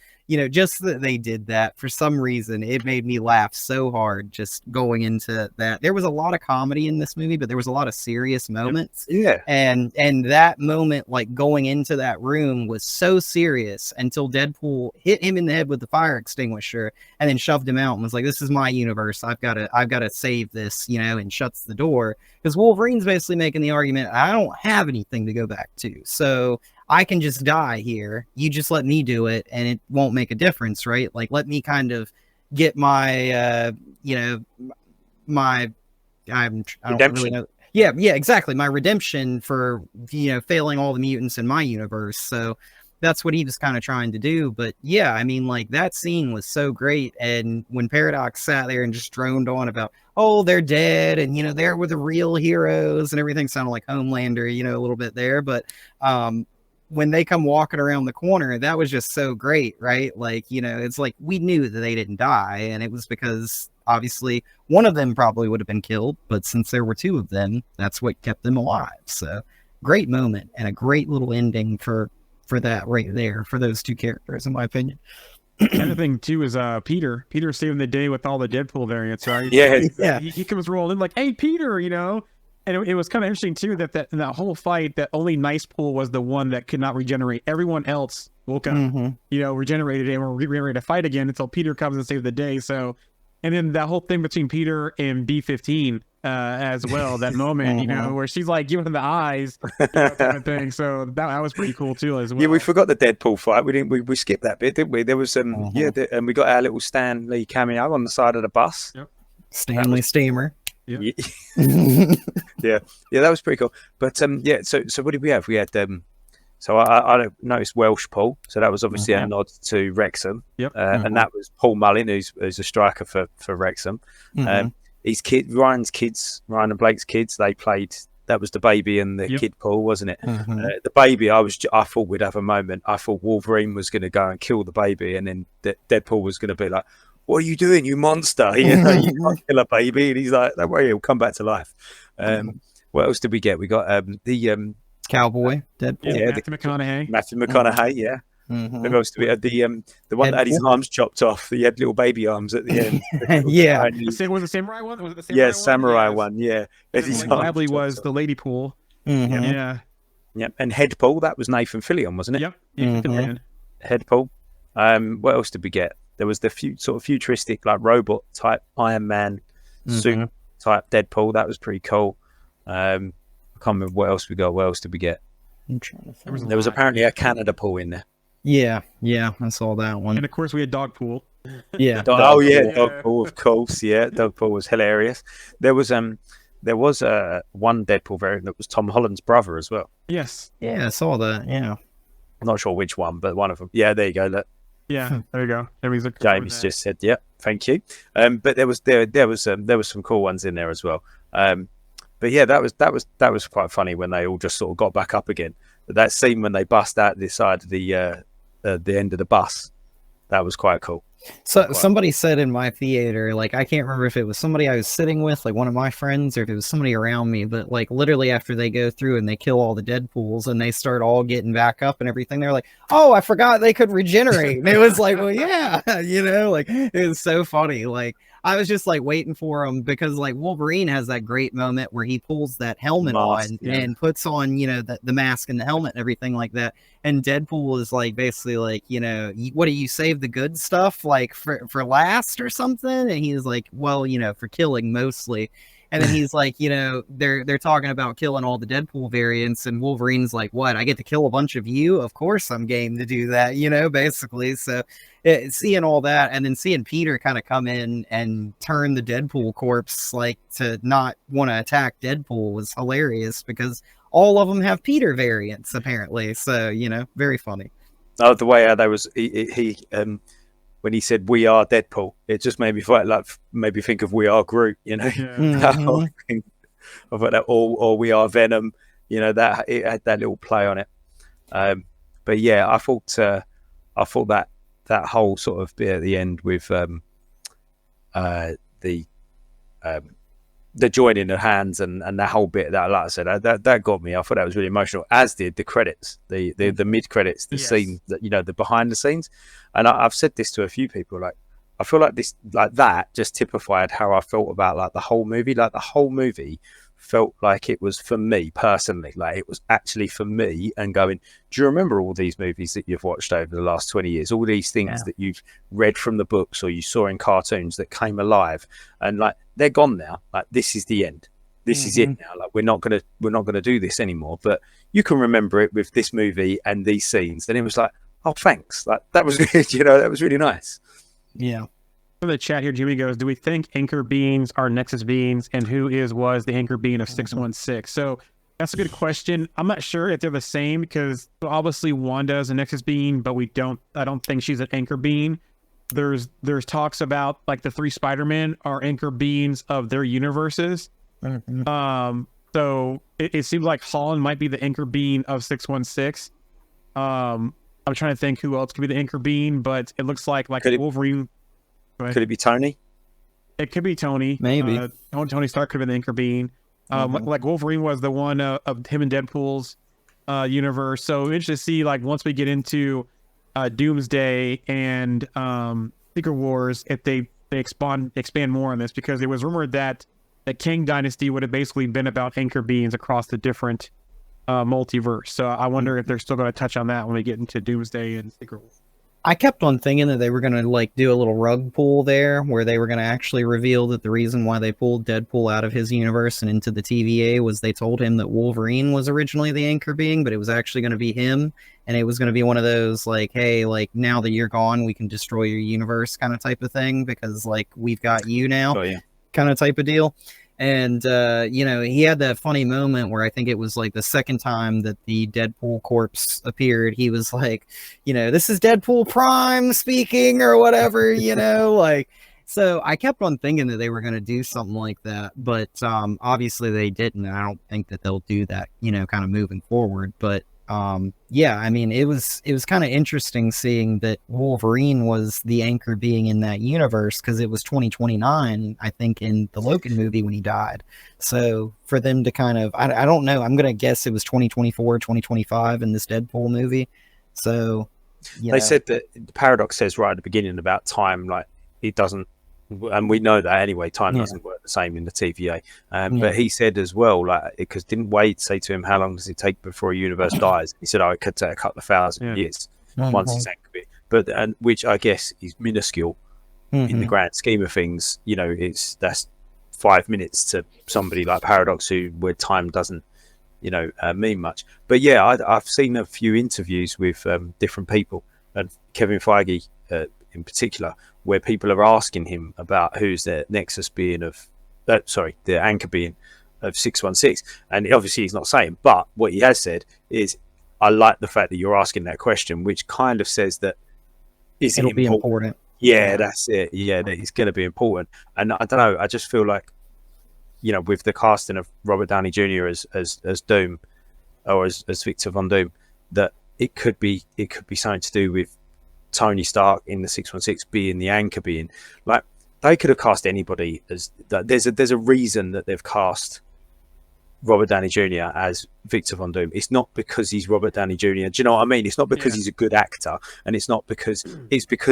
just that they did that for some reason, it made me laugh so hard just going into that. There was a lot of comedy in this movie, but there was a lot of serious moments. Yeah. And that moment, like going into that room, was so serious until Deadpool hit him in the head with the fire extinguisher and then shoved him out and was like, this is my universe. I've got to save this, and shuts the door. Because Wolverine's basically making the argument, I don't have anything to go back to. So I can just die here. You just let me do it, and it won't make a difference, right? Like, let me kind of get my, I don't really know. Yeah, exactly. My redemption for, failing all the mutants in my universe. So that's what he was kind of trying to do. But yeah, I mean, like, that scene was so great. And when Paradox sat there and just droned on about, oh, they're dead, and, there were the real heroes, and everything sounded like Homelander, a little bit there. But, when they come walking around the corner, that was just so great, right? Like, it's like we knew that they didn't die, and it was because obviously one of them probably would have been killed, but since there were two of them, that's what kept them alive. So great moment and a great little ending for that right there, for those two characters, in my opinion. The other thing too is Peter saving the day with all the Deadpool variants, right? Yeah. He comes rolling in like, hey, Peter, it was kind of interesting too that in that whole fight, that only Nice Pool was the one that could not regenerate. Everyone else woke up, regenerated, and were ready to fight again until Peter comes and saves the day. So, and then that whole thing between Peter and B-15 as well, that moment, where she's like giving him the eyes, kind of thing. So that was pretty cool too as well. Yeah, we forgot the Deadpool fight. We skipped that bit, didn't we? There was and we got our little Stan Lee cameo on the side of the bus. Yep. Stanley Steamer. Yep. Yeah, that was pretty cool. But so what did we have? We had so I noticed Welsh Paul, so that was obviously a nod to Wrexham. Yep. And that was Paul Mullin, who's a striker for Wrexham. His kid, Ryan and Blake's kids, they played. That was the baby and the kid Paul, wasn't it? The baby, I thought we'd have a moment. I thought Wolverine was going to go and kill the baby, and then Deadpool was going to be like, "What are you doing, you monster? You can't kill a baby." And he's like, "Don't worry, he'll come back to life." What else did we get? We got the Cowboy Deadpool. Yeah, Matthew McConaughey. Yeah. Who else did we have? The one that had his arms chopped off. He had little baby arms at the end. Yeah. Was the samurai one? Was it the samurai one? Samurai one. Yeah. Gladly was the lady pool. Yeah. Yep. And Head Pool, that was Nathan Fillion, wasn't it? Yep. Fillion. Head Pool. What else did we get? There was the sort of futuristic, like robot type Iron Man suit type Deadpool. That was pretty cool. I can't remember what else we got. What else did we get? I'm trying to think. There was apparently a Canada pool in there. Yeah, I saw that one. And of course, we had Dog Pool. Yeah. Dog Pool, of course. Yeah, Dog Pool was hilarious. There was one Deadpool variant that was Tom Holland's brother as well. Yes. Yeah, I saw that. Yeah. I'm not sure which one, but one of them. Yeah, there you go. Look. Yeah, there you go. James just said, "Yeah, thank you." But there was some cool ones in there as well. But yeah, that was quite funny when they all just sort of got back up again. That scene when they bust out the side of the end of the bus, that was quite cool. So somebody said in my theater, like, I can't remember if it was somebody I was sitting with, like one of my friends, or if it was somebody around me, but like literally after they go through and they kill all the Deadpools and they start all getting back up and everything, they're like, "Oh, I forgot they could regenerate." And it was like, well, yeah, like it was so funny. Like I was just like waiting for him because like Wolverine has that great moment where he pulls that helmet on and puts on, the mask and the helmet and everything like that. And Deadpool is like basically like, what do you save the good stuff like for last or something? And he's like, well, for killing mostly. And then he's like, they're talking about killing all the Deadpool variants, and Wolverine's like, what? I get to kill a bunch of you? Of course I'm game to do that, basically. So seeing all that, and then seeing Peter kind of come in and turn the Deadpool corpse like to not want to attack Deadpool was hilarious because all of them have Peter variants apparently. So, very funny. Oh, the way that was he when he said "We are Deadpool," it just made me maybe think of "We are Groot," of that, or "We are Venom," that it had that little play on it. But yeah, I thought that whole sort of bit at the end with the joining of hands and that whole bit, that, like I said, that got me. I thought that was really emotional, as did the credits, the mid credits, the scene that the behind the scenes. And I've said this to a few people, like I feel like this, like that, just typified how I felt about like the whole movie. Like the whole movie felt like it was for me personally, like it was actually for me. And going, do you remember all these movies that you've watched over the last 20 years? All these things that you've read from the books or you saw in cartoons that came alive, and like they're gone now. Like this is the end. This is it now. Like we're not gonna do this anymore. But you can remember it with this movie and these scenes. And it was like, oh, thanks. Like that was good. That was really nice. Yeah. For the chat here, Jimmy goes, do we think anchor beings are Nexus beings, and who was the anchor being of 616? So that's a good question. I'm not sure if they're the same, because obviously Wanda is a Nexus being, but I don't think she's an anchor being. There's talks about like the 3 Spider-Men are anchor beings of their universes. So it seems like Holland might be the anchor being of 616. I'm trying to think who else could be the anchor being, but it looks like Wolverine. Could it be Tony? It could be Tony. Maybe. Tony Stark could have been the anchor being. Like Wolverine was the one of him and Deadpool's universe. So interesting to see, like, once we get into Doomsday and Secret Wars, if they expand more on this, because it was rumored that the King Dynasty would have basically been about anchor beings across the different multiverse. So I wonder if they're still going to touch on that when we get into Doomsday and Secret Wars. I kept on thinking that they were going to like do a little rug pull there where they were going to actually reveal that the reason why they pulled Deadpool out of his universe and into the TVA was they told him that Wolverine was originally the anchor being, but it was actually going to be him. And it was going to be one of those like, hey, like now that you're gone, we can destroy your universe kind of type of thing because like we've got you now kind of type of deal. And, you know, he had that funny moment where I think it was like the second time that the Deadpool corpse appeared. He was like, you know, this is Deadpool Prime speaking or whatever, you know, like, so I kept on thinking that they were going to do something like that, but obviously they didn't. I don't think that they'll do that, you know, kind of moving forward. But yeah, I mean, it was kind of interesting seeing that Wolverine was the anchor being in that universe because it was 2029, I think, in the Logan movie when he died. So for them to kind of, I don't know, I'm going to guess it was 2024, 2025 in this Deadpool movie. So they said that the Paradox says right at the beginning about time, like it doesn't, and we know that anyway, time doesn't work the same in the TVA. But he said as well, like, because didn't Wade say to him, how long does it take before a universe dies? He said, oh, it could take a couple of thousand years once it's anchored. But which I guess is minuscule in the grand scheme of things. You know, that's 5 minutes to somebody like Paradox where time doesn't, you know, mean much. But yeah, I've seen a few interviews with different people, and Kevin Feige in particular, where people are asking him about who's the nexus being of, the anchor being of 616, and obviously he's not saying. But what he has said is, I like the fact that you're asking that question, which kind of says that it'll be important. Yeah, that's it. Yeah, that it's going to be important. And I don't know. I just feel like, you know, with the casting of Robert Downey Jr. as Doom, or as Victor Von Doom, that it could be something to do with Tony Stark in the 616 being the anchor being. Like, they could have cast anybody as that. There's a reason that they've cast Robert Downey Jr. as Victor Von Doom. It's not because he's Robert Downey Jr. Do you know what I mean? It's not because he's a good actor, and it's not because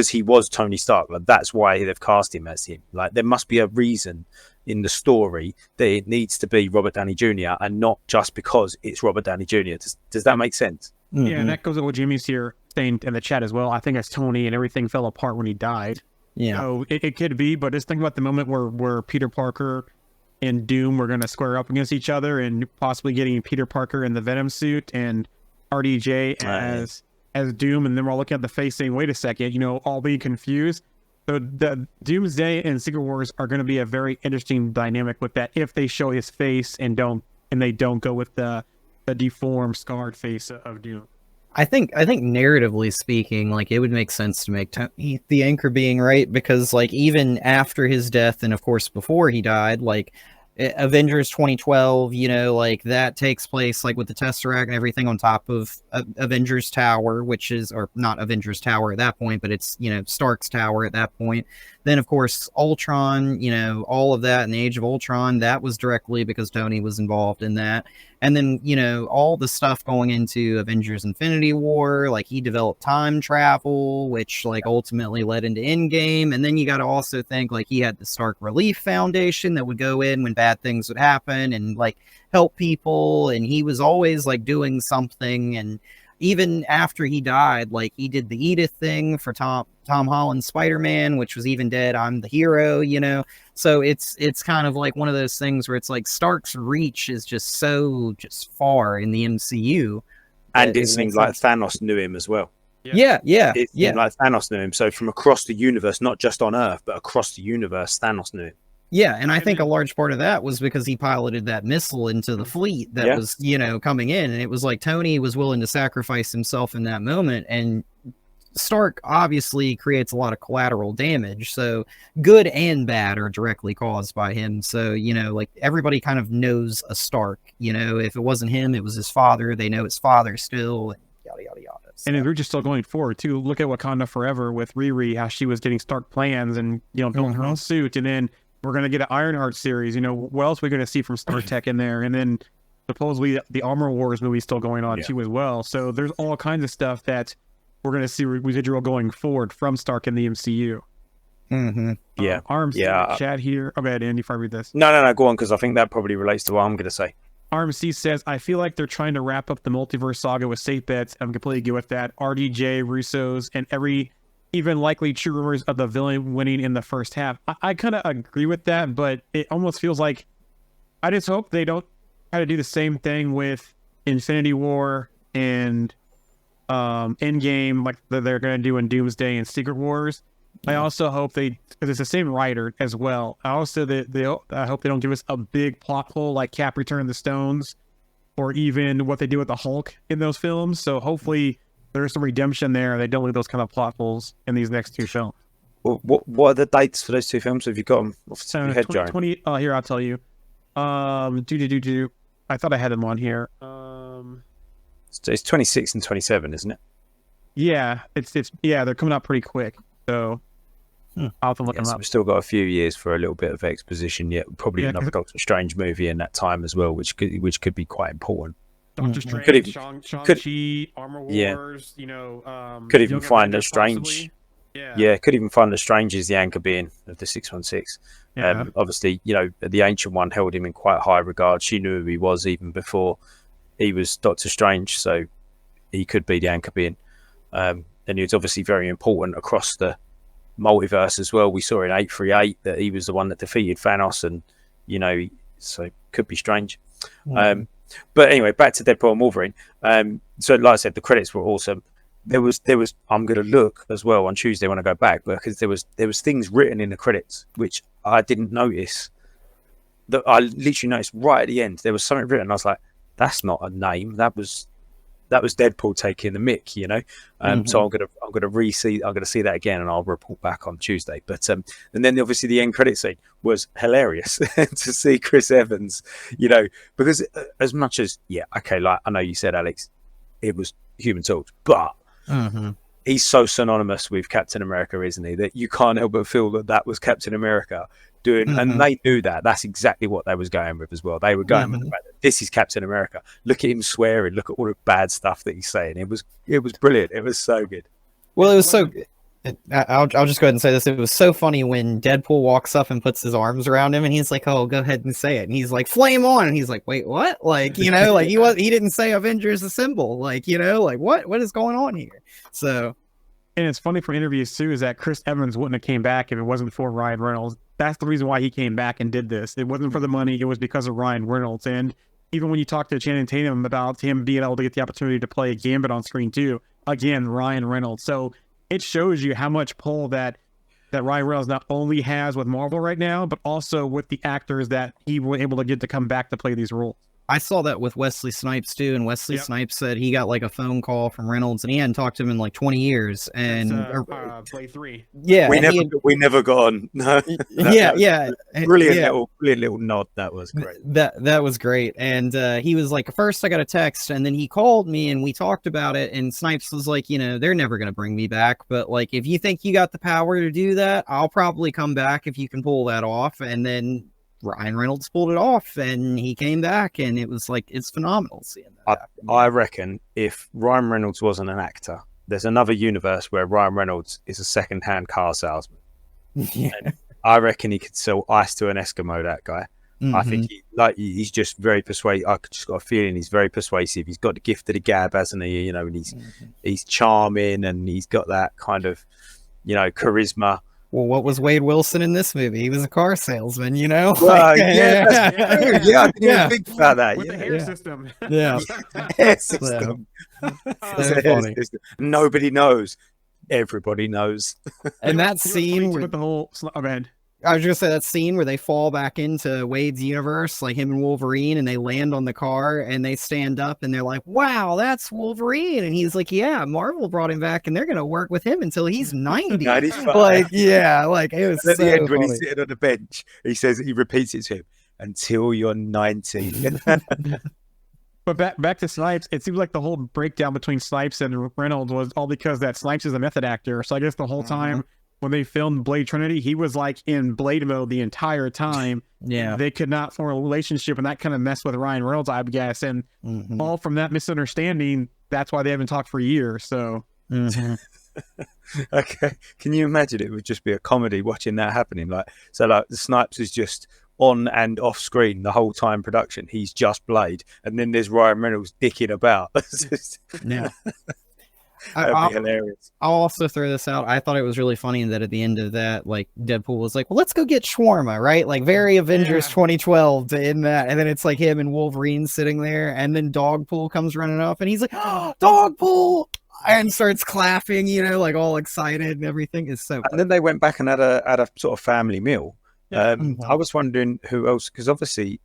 he was Tony Stark. Like, that's why they've cast him as him. Like, there must be a reason in the story that it needs to be Robert Downey Jr. and not just because it's Robert Downey Jr. Does that make sense? Yeah, and that goes with what Jimmy's here saying in the chat as well. I think as Tony and everything fell apart when he died. Yeah. So it could be, but just think about the moment where Peter Parker and Doom were going to square up against each other, and possibly getting Peter Parker in the Venom suit and RDJ as Doom, and then we're all looking at the face saying, wait a second, you know, all being confused. So the Doomsday and Secret Wars are going to be a very interesting dynamic with that, if they show his face and they don't go with the deformed, scarred face of Doom. I think narratively speaking, like, it would make sense to make Tony the anchor being, right? Because like, even after his death, and of course before he died, like Avengers 2012, you know, like that takes place like with the Tesseract and everything on top of Avengers Tower, which is, or not Avengers Tower at that point, but it's, you know, Stark's Tower at that point. Then of course Ultron, you know, all of that in the Age of Ultron, that was directly because Tony was involved in that. And then, you know, all the stuff going into Avengers Infinity War, like he developed time travel, which like ultimately led into Endgame. And then you got to also think like he had the Stark Relief Foundation that would go in when bad things would happen and like help people. And he was always like doing something. And even after he died, like he did the Edith thing for Tom Holland's Spider-Man, which was even dead, I'm the hero, you know? So it's kind of like one of those things where it's like Stark's reach is just far in the MCU. And it seems like Thanos knew him as well. Yeah. It seemed like Thanos knew him. So from across the universe, not just on Earth, but across the universe, Thanos knew him. Yeah, and I think a large part of that was because he piloted that missile into the fleet that was, you know, coming in. And it was like Tony was willing to sacrifice himself in that moment. And Stark obviously creates a lot of collateral damage. So good and bad are directly caused by him. So, you know, like everybody kind of knows a Stark. You know, if it wasn't him, it was his father. They know his father still, and yada, yada, yada. So. And if we're just still going forward, too, look at Wakanda Forever with Riri, how she was getting Stark plans and, you know, building her own suit. And then we're going to get an Ironheart series. You know, what else are we going to see from Star Tech in there? And then supposedly the Armor Wars movie is still going on, too, as well. So there's all kinds of stuff that we're going to see residual going forward from Stark in the MCU. Mm-hmm. Yeah. Arms Yeah. chat here. Oh, bad, Andy, if I read this. No, go on, because I think that probably relates to what I'm going to say. RMC says, I feel like they're trying to wrap up the multiverse saga with safe bets. I'm completely good with that. RDJ, Russo's, and even likely true rumors of the villain winning in the first half. I kind of agree with that, but it almost feels like I just hope they don't try to do the same thing with Infinity War and Endgame, like they're going to do in Doomsday and Secret Wars. Yeah. I also hope because it's the same writer as well. I hope they don't give us a big plot hole like Cap Return of the Stones, or even what they do with the Hulk in those films. So hopefully there's some redemption there. They don't leave those kind of plot holes in these next two films. Well, what are the dates for those two films? Have you got them off the top of your head, Joe? 20. Oh, here I'll tell you. I thought I had them on here. So it's 26 and 27, isn't it? Yeah, they're coming out pretty quick. So I'll have to look them up. We've still got a few years for a little bit of exposition yet. Probably another Doctor Strange movie in that time as well, which could be quite important. Doctor Strange, Shang-Chi, Armor Wars, could even find the Strange. Yeah, could even find the Strange as the anchor being of the 616. Yeah. Obviously, the Ancient One held him in quite high regard. She knew who he was even before he was Doctor Strange, so he could be the anchor being. And he was obviously very important across the multiverse as well. We saw in 838 that he was the one that defeated Thanos, and so could be Strange. But anyway, back to Deadpool and Wolverine. So like I said, the credits were awesome. There was I'm going to look as well on Tuesday when I go back, because there was things written in the credits which I didn't notice, that I literally noticed right at the end. There was something written. I was like, that's not a name. That was Deadpool taking the mick, So I'm gonna see that again, and I'll report back on Tuesday. But and then obviously the end credit scene was hilarious to see Chris Evans, because as much as like I know you said, Alex, it was Human Torch, but he's so synonymous with Captain America, isn't he? That you can't help but feel that was Captain America doing, and they knew that. That's exactly what they was going with as well. They were going with the fact that this is Captain America. Look at him swearing. Look at all the bad stuff that he's saying. It was brilliant. It was so good. Well, it was so. I'll just go ahead and say this. It was so funny when Deadpool walks up and puts his arms around him, and he's like, "Oh, go ahead and say it." And he's like, "Flame on!" And he's like, "Wait, what?" Like, he didn't say Avengers Assemble. Like, what is going on here? So, and it's funny from interviews too, is that Chris Evans wouldn't have came back if it wasn't for Ryan Reynolds. That's the reason why he came back and did this. It wasn't for the money. It was because of Ryan Reynolds. And even when you talk to Channing Tatum about him being able to get the opportunity to play Gambit on screen too, again, Ryan Reynolds. So it shows you how much pull that Ryan Reynolds not only has with Marvel right now, but also with the actors that he was able to get to come back to play these roles. I saw that with Wesley Snipes too, and Wesley Snipes said he got like a phone call from Reynolds, and he hadn't talked to him in like 20 years. And Blade 3. Yeah, we never got on. No, brilliant little nod. That was great. That was great. And he was like, first I got a text, and then he called me, and we talked about it. And Snipes was like, they're never gonna bring me back, but like if you think you got the power to do that, I'll probably come back if you can pull that off. And then Ryan Reynolds pulled it off, and he came back, and it was like, it's phenomenal seeing that. I reckon if Ryan Reynolds wasn't an actor, there's another universe where Ryan Reynolds is a second-hand car salesman. And I reckon he could sell ice to an Eskimo, that guy. I think he's just very persuasive. I just got a feeling he's very persuasive. He's got the gift of the gab, hasn't he? And he's charming, and he's got that kind of, charisma. Well, what was Wade Wilson in this movie? He was a car salesman, Well, I didn't even think about that. With the hair system. Yeah. Hair system. Nobody knows. Everybody knows. And that scene with the whole event. I was gonna say that scene where they fall back into Wade's universe, like him and Wolverine, and they land on the car and they stand up and they're like, "Wow, that's Wolverine!" And he's like, "Yeah, Marvel brought him back, and they're gonna work with him until he's 90." 95. It was at so the end funny. when he's sitting on the bench, he repeats it to him until you're 90. But back to Snipes, it seems like the whole breakdown between Snipes and Reynolds was all because that Snipes is a method actor. So I guess the whole time when they filmed Blade Trinity, he was like in Blade mode the entire time. Yeah. They could not form a relationship, and that kind of messed with Ryan Reynolds, I guess. And all from that misunderstanding, that's why they haven't talked for years. So Okay, can you imagine it would just be a comedy watching that happening? Like, so like the Snipes is just on and off screen the whole time production. He's just Blade, and then there's Ryan Reynolds dicking about. Yeah. That'd be hilarious. I'll also throw this out. I thought it was really funny that at the end of that, like Deadpool was like, "Well, let's go get shawarma," right? Like very Avengers 2012 in that, and then it's like him and Wolverine sitting there, and then Dogpool comes running up, and he's like, "Oh, Dogpool!" and starts clapping, like all excited and everything. Is so. And then they went back and had a sort of family meal. I was wondering who else, because obviously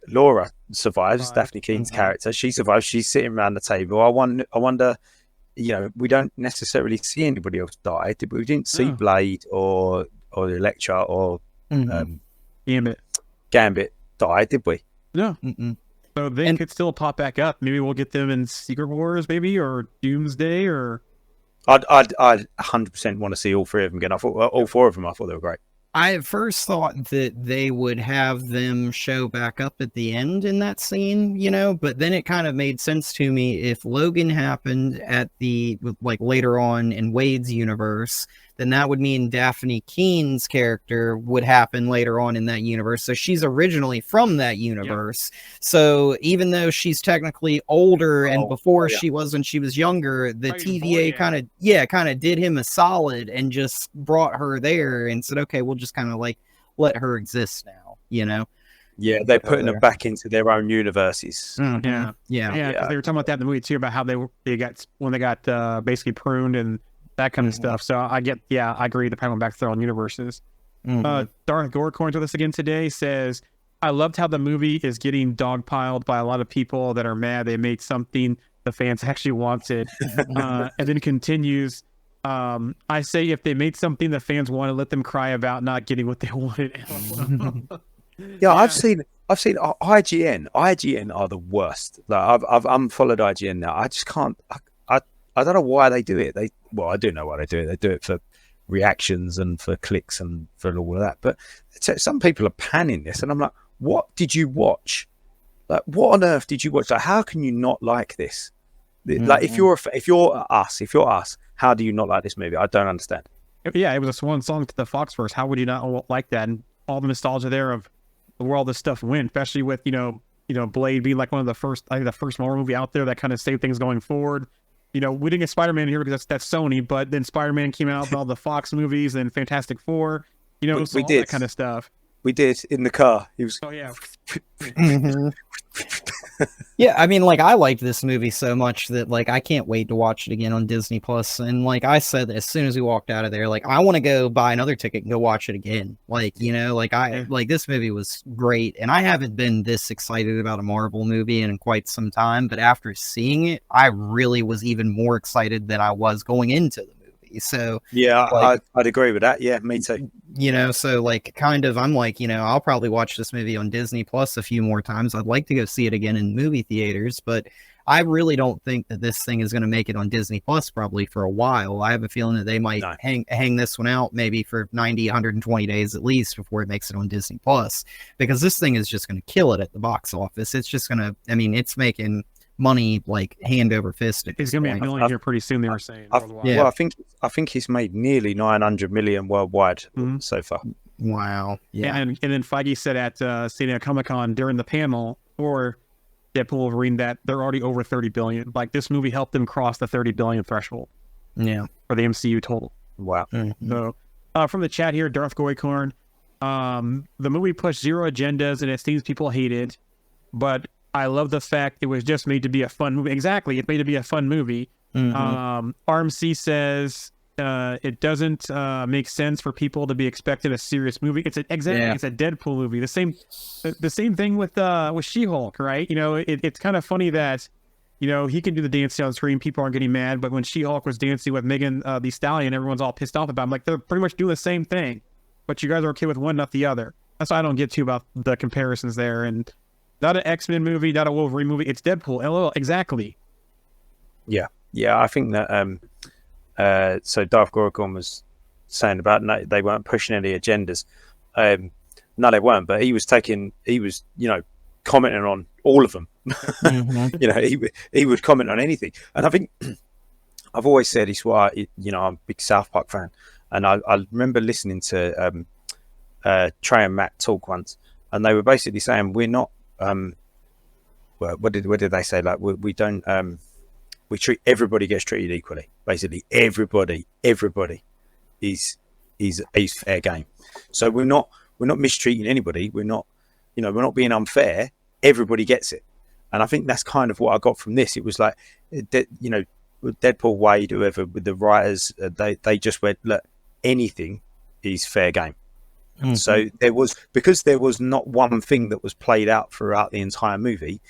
Laura survives, Daphne Keen's character. She survives. She's sitting around the table. I wonder. We don't necessarily see anybody else die. We didn't see Blade or Elektra or Gambit die, did we? No. So they could still pop back up. Maybe we'll get them in Secret Wars, maybe, or Doomsday, or. I'd 100% want to see all three of them again. I thought all four of them. I thought they were great. I at first thought that they would have them show back up at the end in that scene, but then it kind of made sense to me if Logan happened at later on in Wade's universe, then that would mean Daphne Keen's character would happen later on in that universe. So she's originally from that universe. Yep. So even though she's technically older and before she was when she was younger, the TVA kind of did him a solid and just brought her there and said, okay, we'll just kind of let her exist now, Yeah, they're putting her back into their own universes. Yeah. Because they were talking about that in the movie too, about how they got basically pruned and that kind of stuff. So I agree. The panel back to their own universes. Darth Gorkorn with us again today says, I loved how the movie is getting dogpiled by a lot of people that are mad they made something the fans actually wanted. And then continues, I say if they made something the fans wanted, let them cry about not getting what they wanted. I've seen IGN. IGN are the worst. Like I've unfollowed IGN now. I just can't. I don't know why they do it. I do know why they do it. They do it for reactions and for clicks and for all of that. But some people are panning this, and I'm like, what did you watch? Like, what on earth did you watch? Like, how can you not like this? Like, if you're us, how do you not like this movie? I don't understand. Yeah, it was a swan song to the Foxverse. How would you not like that? And all the nostalgia there of where all this stuff went, especially with Blade being like one of the first, I think the first Marvel movie out there that kind of saved things going forward. We didn't get Spider-Man here because that's Sony, but then Spider-Man came out with all the Fox movies and Fantastic Four, we did that kind of stuff. We did in the car. He was. Oh yeah. Yeah, I mean, I liked this movie so much that I can't wait to watch it again on Disney Plus. And I said, as soon as we walked out of there, I want to go buy another ticket and go watch it again. This movie was great, and I haven't been this excited about a Marvel movie in quite some time. But after seeing it, I really was even more excited than I was going into the movie. So yeah, I'd agree with that. Yeah, me too. So I'm I'll probably watch this movie on Disney Plus a few more times. I'd like to go see it again in movie theaters, but I really don't think that this thing is going to make it on Disney Plus probably for a while. I have a feeling that they might hang this one out maybe for 90, 120 days at least before it makes it on Disney Plus, because this thing is just going to kill it at the box office. It's just going to, it's making money hand over fist. It's going to be $1 million here pretty soon, they were saying. Well, I think he's made nearly 900 million worldwide so far. Wow. Yeah. And then Feige said at San Diego Comic-Con during the panel for Deadpool Wolverine that they're already over 30 billion. This movie helped them cross the 30 billion threshold. Yeah. For the MCU total. Wow. So from the chat here, Darth Goycorn, the movie pushed zero agendas and it seems people hate it, but I love the fact it was just made to be a fun movie. Exactly, it's made to be a fun movie. RMC says it doesn't make sense for people to be expecting a serious movie. It's it's a Deadpool movie. The same thing with She-Hulk, right? It's kind of funny that he can do the dance on screen, people aren't getting mad, but when She-Hulk was dancing with Megan Thee Stallion, everyone's all pissed off about him. They're pretty much doing the same thing, but you guys are okay with one, not the other. That's why I don't get too about the comparisons there. And not an X-Men movie, not a Wolverine movie. It's Deadpool. LOL. Exactly. Yeah. I think that so Darth Gorkorn was saying about they weren't pushing any agendas. No, they weren't. But he was commenting on all of them. He would comment on anything. And I think I've always said it's why I'm a big South Park fan, and I remember listening to Trey and Matt talk once, and they were basically saying we're not. What did they say? Like we don't. We treat everybody gets treated equally. Basically, everybody is fair game. So we're not mistreating anybody. We're not being unfair. Everybody gets it, and I think that's kind of what I got from this. It was like, Deadpool, Wade, whoever, with the writers, they just went, look, anything is fair game. Mm-hmm. So because there was not one thing that was played out throughout the entire movie.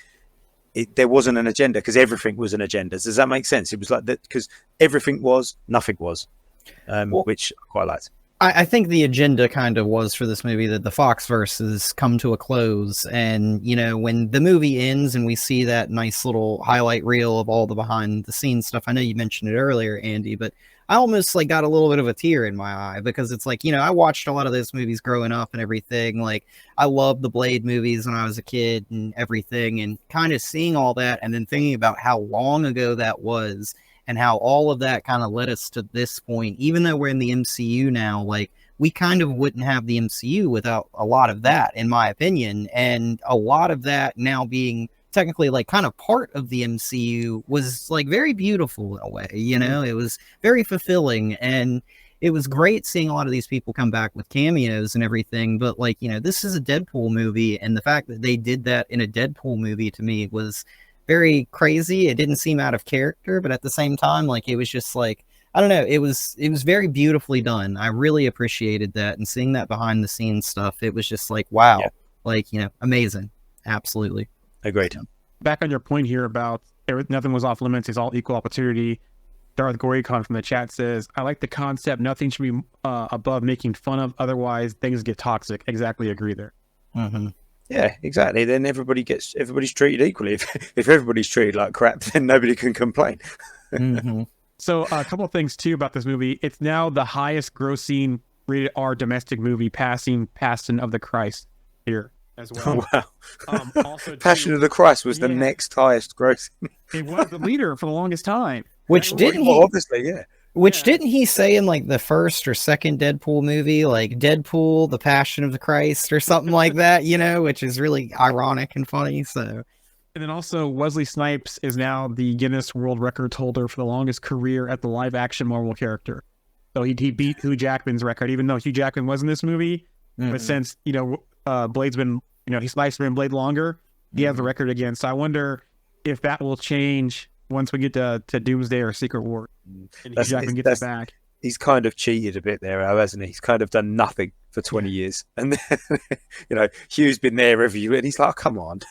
There wasn't an agenda because everything was an agenda. Does that make sense? It was like that because everything was, nothing was, which I quite liked. I think the agenda kind of was for this movie that the Foxverse has come to a close. And, when the movie ends and we see that nice little highlight reel of all the behind the scenes stuff, I know you mentioned it earlier, Andy, but I almost got a little bit of a tear in my eye because it's I watched a lot of those movies growing up and everything. I loved the Blade movies when I was a kid and everything, and kind of seeing all that and then thinking about how long ago that was and how all of that kind of led us to this point. Even though we're in the MCU now, we kind of wouldn't have the MCU without a lot of that, in my opinion. And a lot of that now being technically kind of part of the MCU was very beautiful in a way, it was very fulfilling, and it was great seeing a lot of these people come back with cameos and everything. But this is a Deadpool movie, and the fact that they did that in a Deadpool movie to me was very crazy. It didn't seem out of character, but at the same time, it was just I don't know, it was very beautifully done. I really appreciated that, and seeing that behind the scenes stuff, it was just wow, amazing. Absolutely. Agreed. Back on your point here about nothing was off limits, it's all equal opportunity. Darth Goricon from the chat says, I like the concept. Nothing should be above making fun of. Otherwise, things get toxic. Exactly agree there. Mm-hmm. Yeah, exactly. Then everybody's treated equally. If everybody's treated like crap, then nobody can complain. Mm-hmm. So a couple of things, too, about this movie. It's now the highest grossing rated R domestic movie, passing Passion of the Christ here as well. Wow. Also, Passion of the Christ was the next highest grossing. It was the leader for the longest time. Which didn't he? Obviously, yeah. Didn't he say in the first or second Deadpool movie, Deadpool, the Passion of the Christ or something like that, which is really ironic and funny. So. And then also Wesley Snipes is now the Guinness World Records holder for the longest career at the live action Marvel character. So he beat Hugh Jackman's record, even though Hugh Jackman was in this movie. Mm-hmm. But since, Blade's been, Snipes been Blade longer, he has the record again. So I wonder if that will change once we get to Doomsday or Secret War. And Hugh Jackman gets it back. He's kind of cheated a bit there, hasn't he? He's kind of done nothing for 20 years. And then, Hugh's been there every year, and he's like, oh, come on.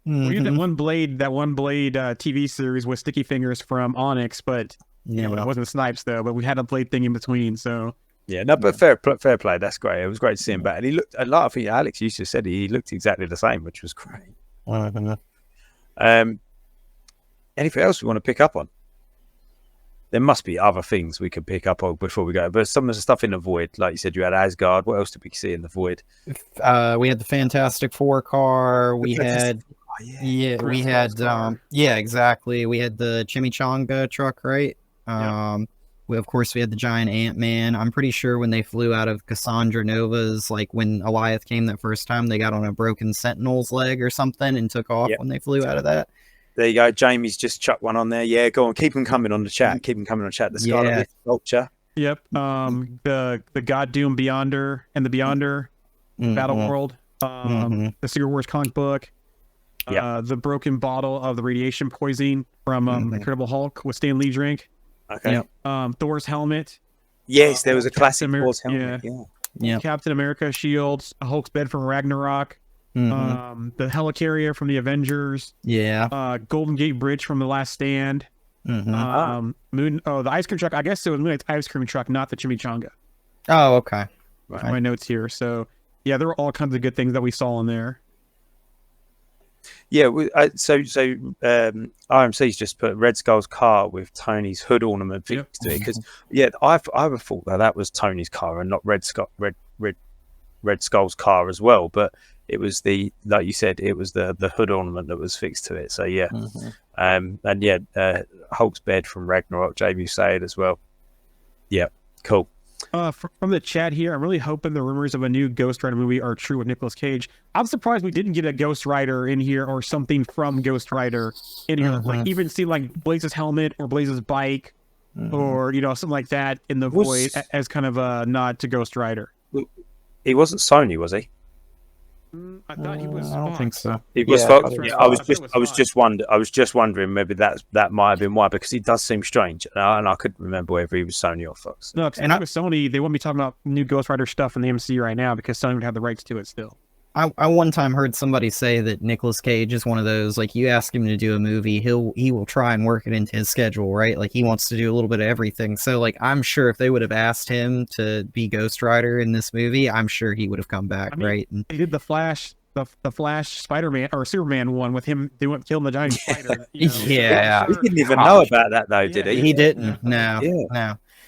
Mm-hmm. We had that one Blade TV series with Sticky Fingers from Onyx, but it wasn't Snipes though. But we had a Blade thing in between, so but fair play. That's great. It was great to see him back, and he looked a lot. I think Alex used to said he looked exactly the same, which was great. Anything else we want to pick up on? There must be other things we could pick up on before we go. But some of the stuff in the Void, like you said, you had Asgard. What else did we see in the Void? We had the Fantastic Four car. We had. We had exactly. We had the Chimichanga truck, right? We had the giant Ant-Man. I'm pretty sure when they flew out of Cassandra Nova's, when Alioth came that first time, they got on a broken Sentinel's leg or something and took off when they flew out of that. There you go. Jamie's just chucked one on there. Yeah, go on. Keep them coming on the chat. The Scarlet Vulture. Yep. The God Doom Beyonder and the Beyonder Battle World. The Secret Wars comic book. The broken bottle of the radiation poisoning from Incredible Hulk with Stan Lee drink. Okay. Thor's helmet. Yes, there was a classic Thor's helmet. Yeah. Captain America shields, Hulk's bed from Ragnarok. The helicarrier from the Avengers. Yeah. Golden Gate Bridge from The Last Stand. The ice cream truck. I guess it was Moonlight's ice cream truck, not the chimichanga. Oh, okay. Right. My notes here. So yeah, there were all kinds of good things that we saw in there. Yeah, RMC's just put Red Skull's car with Tony's hood ornament fixed to it because I would thought that was Tony's car and not Red Skull's car as well. But it was the, like you said, it was the hood ornament that was fixed to it. So yeah, and yeah, Hulk's bed from Ragnarok, Jamie said as well. Yeah, cool. From the chat here, I'm really hoping the rumors of a new Ghost Rider movie are true with Nicolas Cage. I'm surprised we didn't get a Ghost Rider in here or something from Ghost Rider in here. Like even see like Blaze's helmet or Blaze's bike or something like that in the void as kind of a nod to Ghost Rider. He wasn't Sony, was he? I thought he was. I don't think so. He was. Yeah, Fox. Right. I was just wondering. Maybe that might have been why, because he does seem strange, and I couldn't remember whether he was Sony or Fox. No, because with Sony, they wouldn't be talking about new Ghost Rider stuff in the MCU right now because Sony would have the rights to it still. I one time heard somebody say that Nicolas Cage is one of those, like, you ask him to do a movie, he will try and work it into his schedule, right? Like, he wants to do a little bit of everything. So, like, I'm sure if they would have asked him to be Ghost Rider in this movie, I'm sure he would have come back, right? And they did the Flash Spider-Man or Superman one with him killing the giant spider. Yeah. He didn't even know about that though, did he? He didn't. No.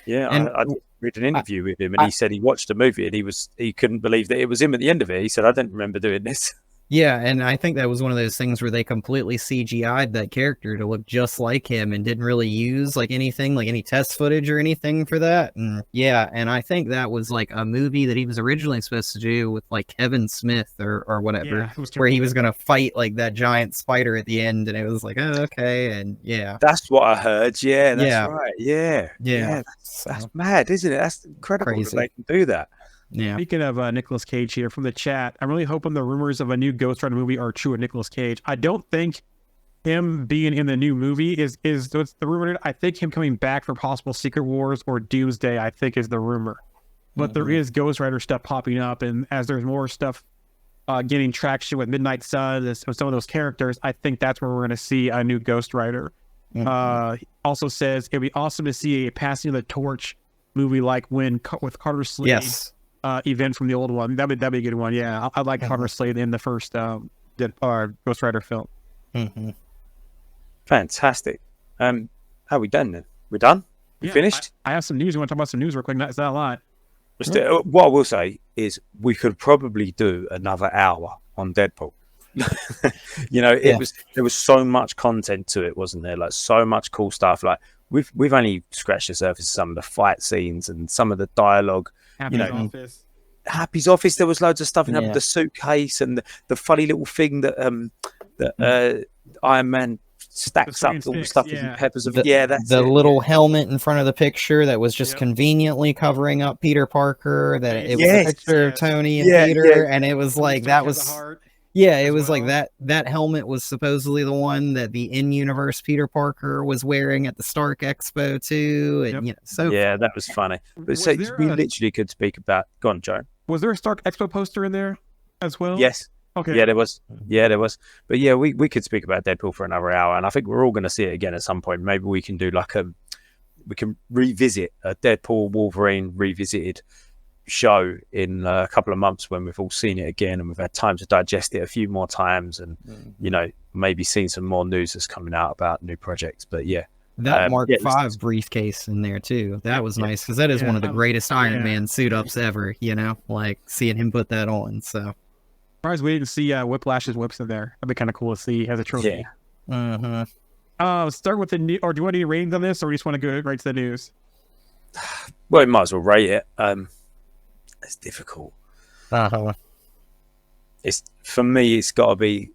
Yeah, And I read an interview with him, and he said he watched the movie and he couldn't believe that it was him at the end of it. He said, "I didn't remember doing this." Yeah, and I think that was one of those things where they completely CGI'd that character to look just like him and didn't really use like anything, like any test footage or anything for that. And yeah, and I think that was like a movie that he was originally supposed to do with like Kevin Smith or whatever, where he was going to fight like that giant spider at the end, and it was like, oh, okay, and yeah. That's what I heard. Yeah, that's right. Yeah. That's mad, isn't it? That's incredible that they can do that. Yeah. Speaking of Nicolas Cage here from the chat, I'm really hoping the rumors of a new Ghost Rider movie are true with Nicolas Cage. I don't think him being in the new movie is what's the rumor. I think him coming back for possible Secret Wars or Doomsday, I think, is the rumor. But there is Ghost Rider stuff popping up, and as there's more stuff getting traction with Midnight Sun and some of those characters, I think that's where we're going to see a new Ghost Rider. Also says it'd be awesome to see a passing of the torch movie like with Carter Slade. Yes. Event from the old one. That'd be a good one. Yeah, I like Carter Slade in the first Ghost Rider film. Fantastic. How are we done then? We're done? We finished? I have some news. You want to talk about some news real quick? It's not a lot. What I will say is we could probably do another hour on Deadpool. There was so much content to it, wasn't there? Like so much cool stuff. Like we've only scratched the surface of some of the fight scenes and some of the dialogue. Happy's office. There was loads of stuff in the suitcase and the funny little thing that Iron Man stacks up all the stuff with peppers of that's the it. Little helmet in front of the picture that was just conveniently covering up Peter Parker. That it was a picture of Tony and Peter, and it was like that was. Yeah, it was like that helmet was supposedly the one that the in-universe Peter Parker was wearing at the Stark Expo too, and that was funny. But we literally could speak about. Go on, Joe. Was there a Stark Expo poster in there as well? Yes. Okay. Yeah, there was. But yeah, we could speak about Deadpool for another hour, and I think we're all going to see it again at some point. Maybe we can do we can revisit a Deadpool Wolverine revisited show in a couple of months when we've all seen it again and we've had time to digest it a few more times and maybe seen some more news that's coming out about new projects. But that Mark V briefcase in there too, that was nice because that is one of the greatest Iron Man suit ups ever, like seeing him put that on. So surprised we didn't see Whiplash's whips in there. That'd be kind of cool to see as a trophy. Start with the new, or do you want any ratings on this, or do you just want to go right to the news? Well, you might as well rate it. It's difficult. It's for me. It's got to be.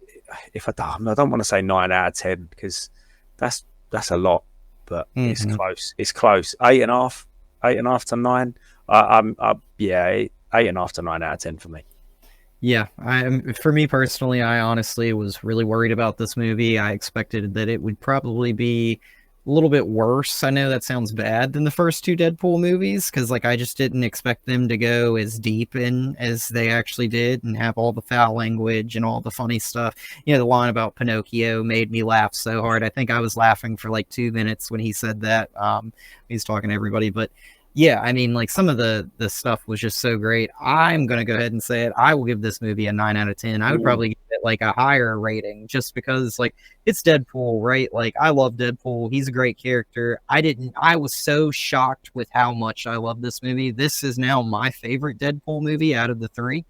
If I don't want to say 9 out of 10 because that's a lot, but it's close. It's close. 8.5 to 9. 8.5 to 9 out of 10 for me. Yeah, for me personally, I honestly was really worried about this movie. I expected that it would probably be a little bit worse. I know that sounds bad than the first 2 Deadpool movies because I just didn't expect them to go as deep in as they actually did and have all the foul language and all the funny stuff. The line about Pinocchio made me laugh so hard. I think I was laughing for like 2 minutes when he said that. He's talking to everybody, but yeah, I mean, like some of the stuff was just so great. I'm going to go ahead and say it. I will give this movie a 9 out of 10. I would probably give it like a higher rating just because like it's Deadpool, right? Like I love Deadpool. He's a great character. I was so shocked with how much I love this movie. This is now my favorite Deadpool movie out of the 3.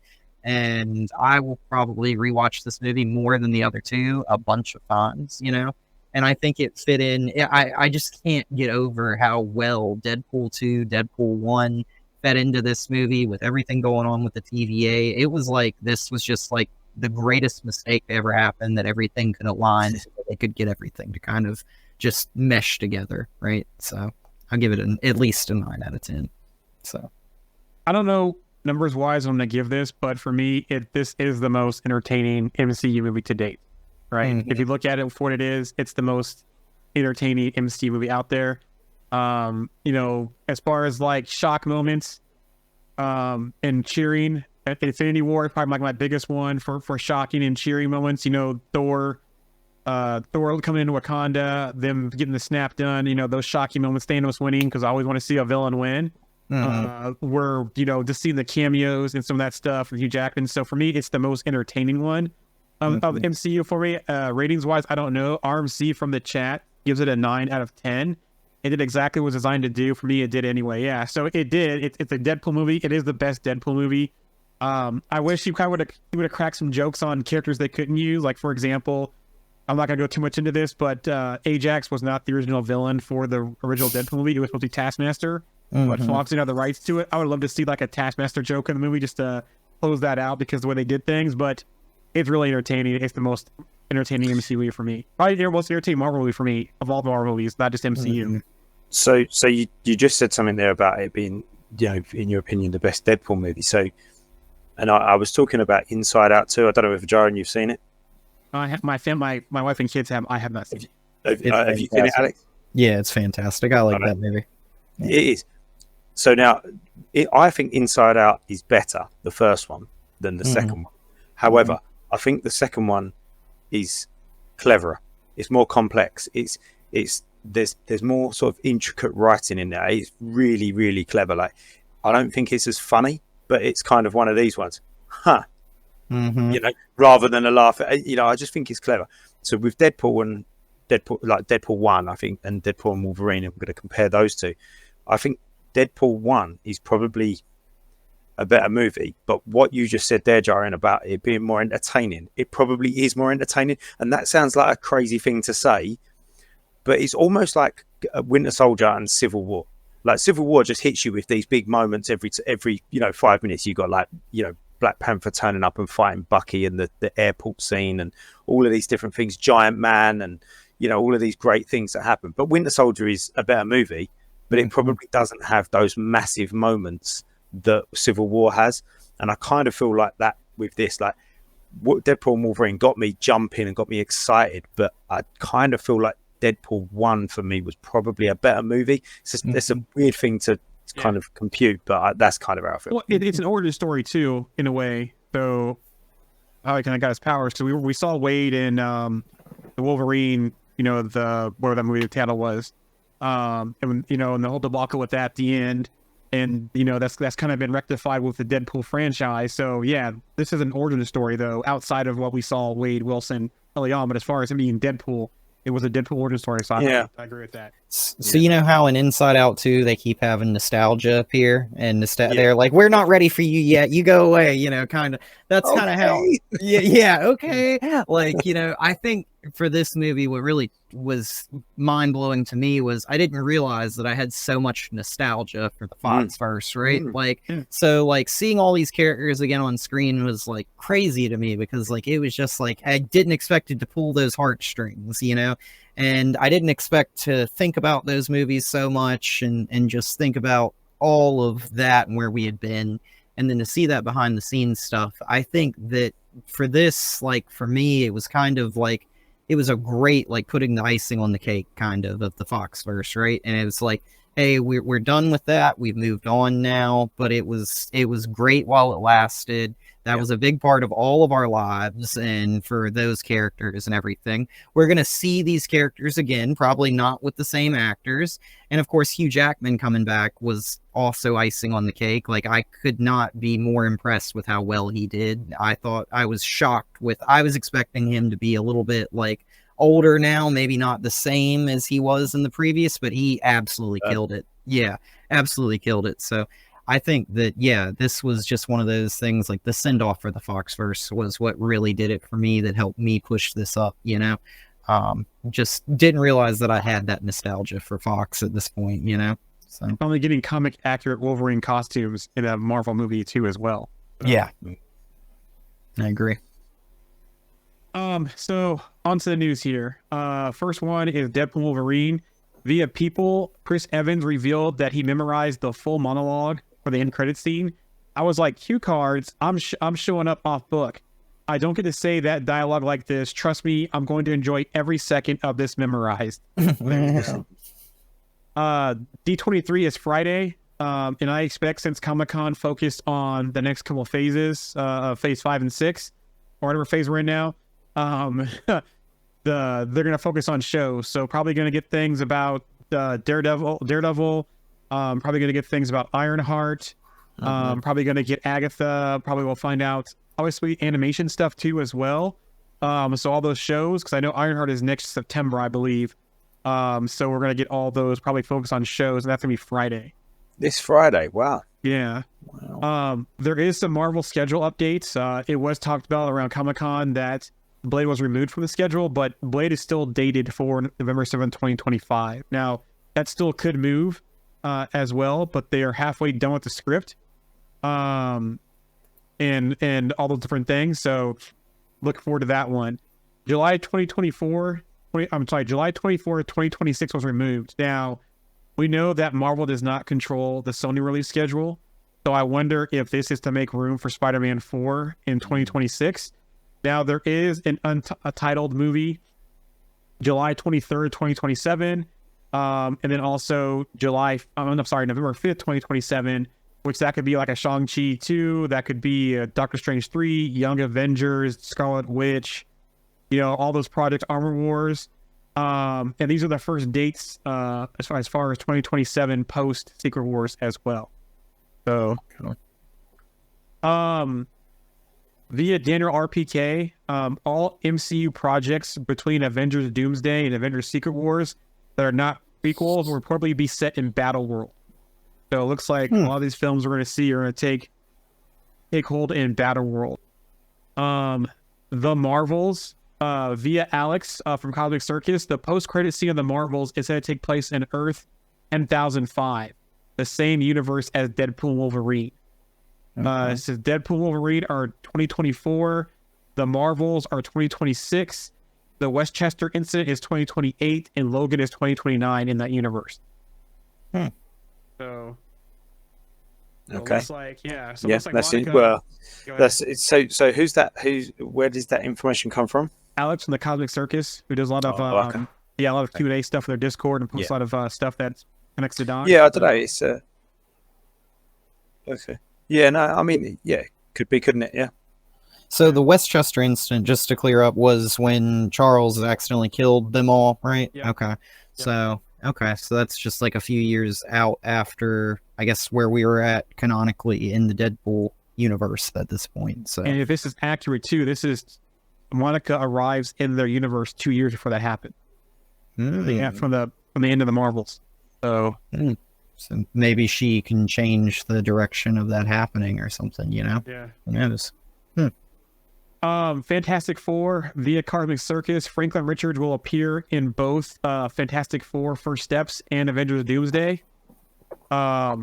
and I will probably rewatch this movie more than the other two a bunch of times, you know. And I think it fit in. I just can't get over how well Deadpool 2, Deadpool 1 fed into this movie with everything going on with the TVA. It was like this was just like the greatest mistake that ever happened, that everything could align so that they could get everything to kind of just mesh together, right? So I'll give it at least a 9 out of 10. So I don't know numbers wise I'm going to give this, but for me, this is the most entertaining MCU movie to date, right? Mm-hmm. If you look at it for what it is, it's the most entertaining MCU movie out there. You know, as far as like shock moments and cheering, Infinity War is probably like my biggest one for shocking and cheering moments. You know, Thor coming into Wakanda, them getting the snap done, you know, those shocking moments, Thanos winning, because I always want to see a villain win. Where, you know, just seeing the cameos and some of that stuff with Hugh Jackman. So for me, it's the most entertaining one of MCU for me. Ratings wise, I don't know. RMC from the chat gives it a 9 out of 10. It did exactly what it was designed to do. For me, it did anyway. Yeah, so it did. It's a Deadpool movie. It is the best Deadpool movie. I wish you kind of would have cracked some jokes on characters they couldn't use. Like, for example, I'm not going to go too much into this, but Ajax was not the original villain for the original Deadpool movie. It was supposed to be Taskmaster, but Fox didn't have the rights to it. I would love to see like a Taskmaster joke in the movie just to close that out because of the way they did things, but it's really entertaining. It's the most entertaining MCU movie for me. Probably the most entertaining Marvel movie for me of all the Marvel movies, not just MCU. So you just said something there about it being, you know, in your opinion, the best Deadpool movie. So, and I was talking about Inside Out too. I don't know if Jaren, you've seen it. I have my wife and kids have. I have not seen it. Have you seen it, Alex? Yeah, it's fantastic. I like that movie. Yeah. It is. So now, I think Inside Out is better, the first one, than the second one. However, I think the second one is cleverer. It's more complex. There's more sort of intricate writing in there. It's really, really clever. Like, I don't think it's as funny, but it's kind of one of these ones. You know, rather than a laugh. You know, I just think it's clever. So with Deadpool 1, I think, and Deadpool and Wolverine, I'm going to compare those two. I think Deadpool 1 is probably a better movie, but what you just said there, Jaren, about it being more entertaining, it probably is more entertaining. And that sounds like a crazy thing to say, but it's almost like Winter Soldier and Civil War. Like Civil War just hits you with these big moments every 5 minutes. You got like, you know, Black Panther turning up and fighting Bucky, and the airport scene, and all of these different things, Giant Man, and, you know, all of these great things that happen. But Winter Soldier is a better movie, but it probably doesn't have those massive moments that Civil War has. And I kind of feel like that with this, like what Deadpool and Wolverine got me jumping and got me excited, but I kind of feel like Deadpool 1 for me was probably a better movie. It's a weird thing to kind of compute, but that's kind of how I feel. Well, it's an origin story too, in a way. So how he kind of got his powers. So we saw Wade in the Wolverine, you know, whatever that movie the title was, and you know, and the whole debacle with that at the end, and you know that's kind of been rectified with the Deadpool franchise. So yeah, this is an origin story though, outside of what we saw Wade Wilson early on. But as far as him being Deadpool, it was a Deadpool origin story. So I agree with that. So you know how in Inside Out 2 they keep having nostalgia appear, and they're like, "We're not ready for you yet. You go away." You know, kind of. That's kind of how. Okay. Like, you know, I think for this movie, what really was mind blowing to me was I didn't realize that I had so much nostalgia for the Fox verse, right? So like seeing all these characters again on screen was like crazy to me, because like it was just like I didn't expect it to pull those heartstrings, you know. And I didn't expect to think about those movies so much and just think about all of that and where we had been. And then to see that behind the scenes stuff, I think that for this, like for me, it was kind of like, it was a great, like putting the icing on the cake kind of the Foxverse, right? And it was like, hey, we're done with that. We've moved on now, but it was great while it lasted. That was a big part of all of our lives, and for those characters and everything. We're going to see these characters again, probably not with the same actors. And of course, Hugh Jackman coming back was also icing on the cake. Like, I could not be more impressed with how well he did. I was shocked I was expecting him to be a little bit like older now, maybe not the same as he was in the previous, but he absolutely killed it. Yeah, absolutely killed it. So I think that, yeah, this was just one of those things, like the send off for the Foxverse was what really did it for me, that helped me push this up, you know? Just didn't realize that I had that nostalgia for Fox at this point, you know? So Only getting comic accurate Wolverine costumes in a Marvel movie too as well. yeah, I agree. So on to the news here. First one is Deadpool Wolverine. Via People, Chris Evans revealed that he memorized the full monologue for the end credit scene. I was like, cue cards, I'm showing up off book. I don't get to say that dialogue like this. Trust me, I'm going to enjoy every second of this memorized. D23 is Friday, and I expect, since Comic-Con focused on the next couple of phases, phase 5 and 6, or whatever phase we're in now, they're going to focus on shows. So probably going to get things about Daredevil, probably going to get things about Ironheart, probably going to get Agatha, probably we'll find out, obviously, animation stuff too as well. So all those shows, because I know Ironheart is next September, I believe. So we're going to get all those, probably focus on shows, and that's going to be Friday. This Friday, wow. Yeah. Wow. There is some Marvel schedule updates. It was talked about around Comic-Con that Blade was removed from the schedule, but Blade is still dated for November 7th, 2025. Now, that still could move as well, but they are halfway done with the script and all those different things. So look forward to that one. July 24th, 2026 was removed. Now, we know that Marvel does not control the Sony release schedule, so I wonder if this is to make room for Spider-Man 4 in 2026. Now, there is an untitled movie, July 23rd, 2027, and then also November 5th, 2027, which that could be like a Shang-Chi 2, that could be a Doctor Strange 3, Young Avengers, Scarlet Witch, you know, all those projects, Armor Wars. And these are the first dates as far as 2027 post Secret Wars as well. So, via Daniel RPK, all MCU projects between Avengers Doomsday and Avengers Secret Wars that are not prequels will probably be set in Battle World. So it looks like a lot of these films we're going to see are going to take hold in Battle World. The Marvels, via Alex from Cosmic Circus, the post-credit scene of the Marvels is going to take place in Earth 10,005, the same universe as Deadpool Wolverine. It says Deadpool Wolverine are 2024, the Marvels are 2026, the Westchester incident is 2028, and Logan is 2029 in that universe. So okay, looks like, yeah. So yeah, looks like that's Monica, it. Well, go ahead. that's so. Who's that? Where does that information come from? Alex from the Cosmic Circus, who does a lot of okay. a lot of Q&A stuff for their Discord and posts a lot of stuff that connects to Don. Yeah, I don't know. It's okay. Yeah, no, I mean, yeah, could be, couldn't it? Yeah. So the Westchester incident, just to clear up, was when Charles accidentally killed them all, right? Yeah. Okay. So that's just like a few years out after, I guess, where we were at canonically in the Deadpool universe at this point. So, and if this is accurate too, this is Monica arrives in their universe 2 years before that happened. Yeah, from the end of the Marvels. So so maybe she can change the direction of that happening or something, you know? yeah. Who knows? Fantastic Four via Cosmic Circus. Franklin Richards will appear in both Fantastic Four First Steps and Avengers Doomsday. Via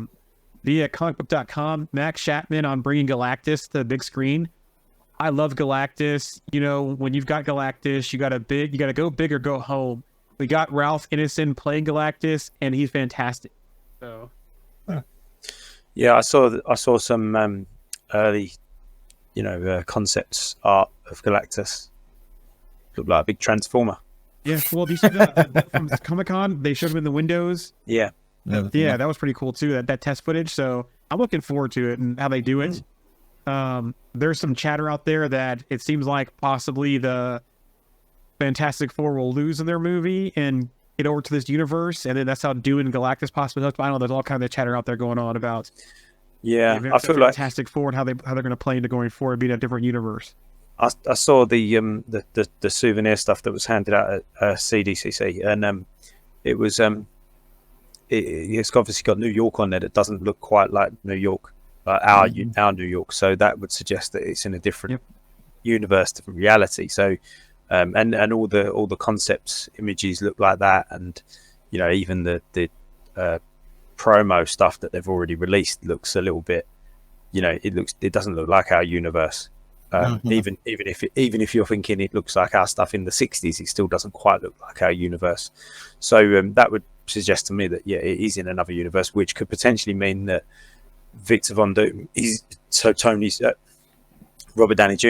comicbook.com, Max Shatman on bringing Galactus to the big screen. I love Galactus. You know, when you've got Galactus, you got to go big or go home. We got Ralph Ineson playing Galactus, and he's fantastic. So, yeah, I saw some early, concepts art of Galactus. Looked like a big transformer. yeah, well, these from Comic-Con, they showed him in the windows. Yeah. Yeah, that was pretty cool too. That test footage. So I'm looking forward to it and how they do it. There's some chatter out there that it seems like possibly the Fantastic Four will lose in their movie and get over to this universe, and then that's how Doom and Galactus possibly. I don't know. There's all kind of chatter out there going on about. Yeah, I feel like Fantastic Four and how they're going to play into going forward, being a different universe. I saw the souvenir stuff that was handed out at CDCC, and it was it's obviously got New York on there that doesn't look quite like New York, our New York. So that would suggest that it's in a different universe, different reality. So, and all the concepts images look like that, and even the promo stuff that they've already released looks a little bit. It doesn't look like our universe. Even if you're thinking it looks like our stuff in the 60s, it still doesn't quite look like our universe. So that would suggest to me that it is in another universe, which could potentially mean that Victor Von Doom is Robert Downey Jr.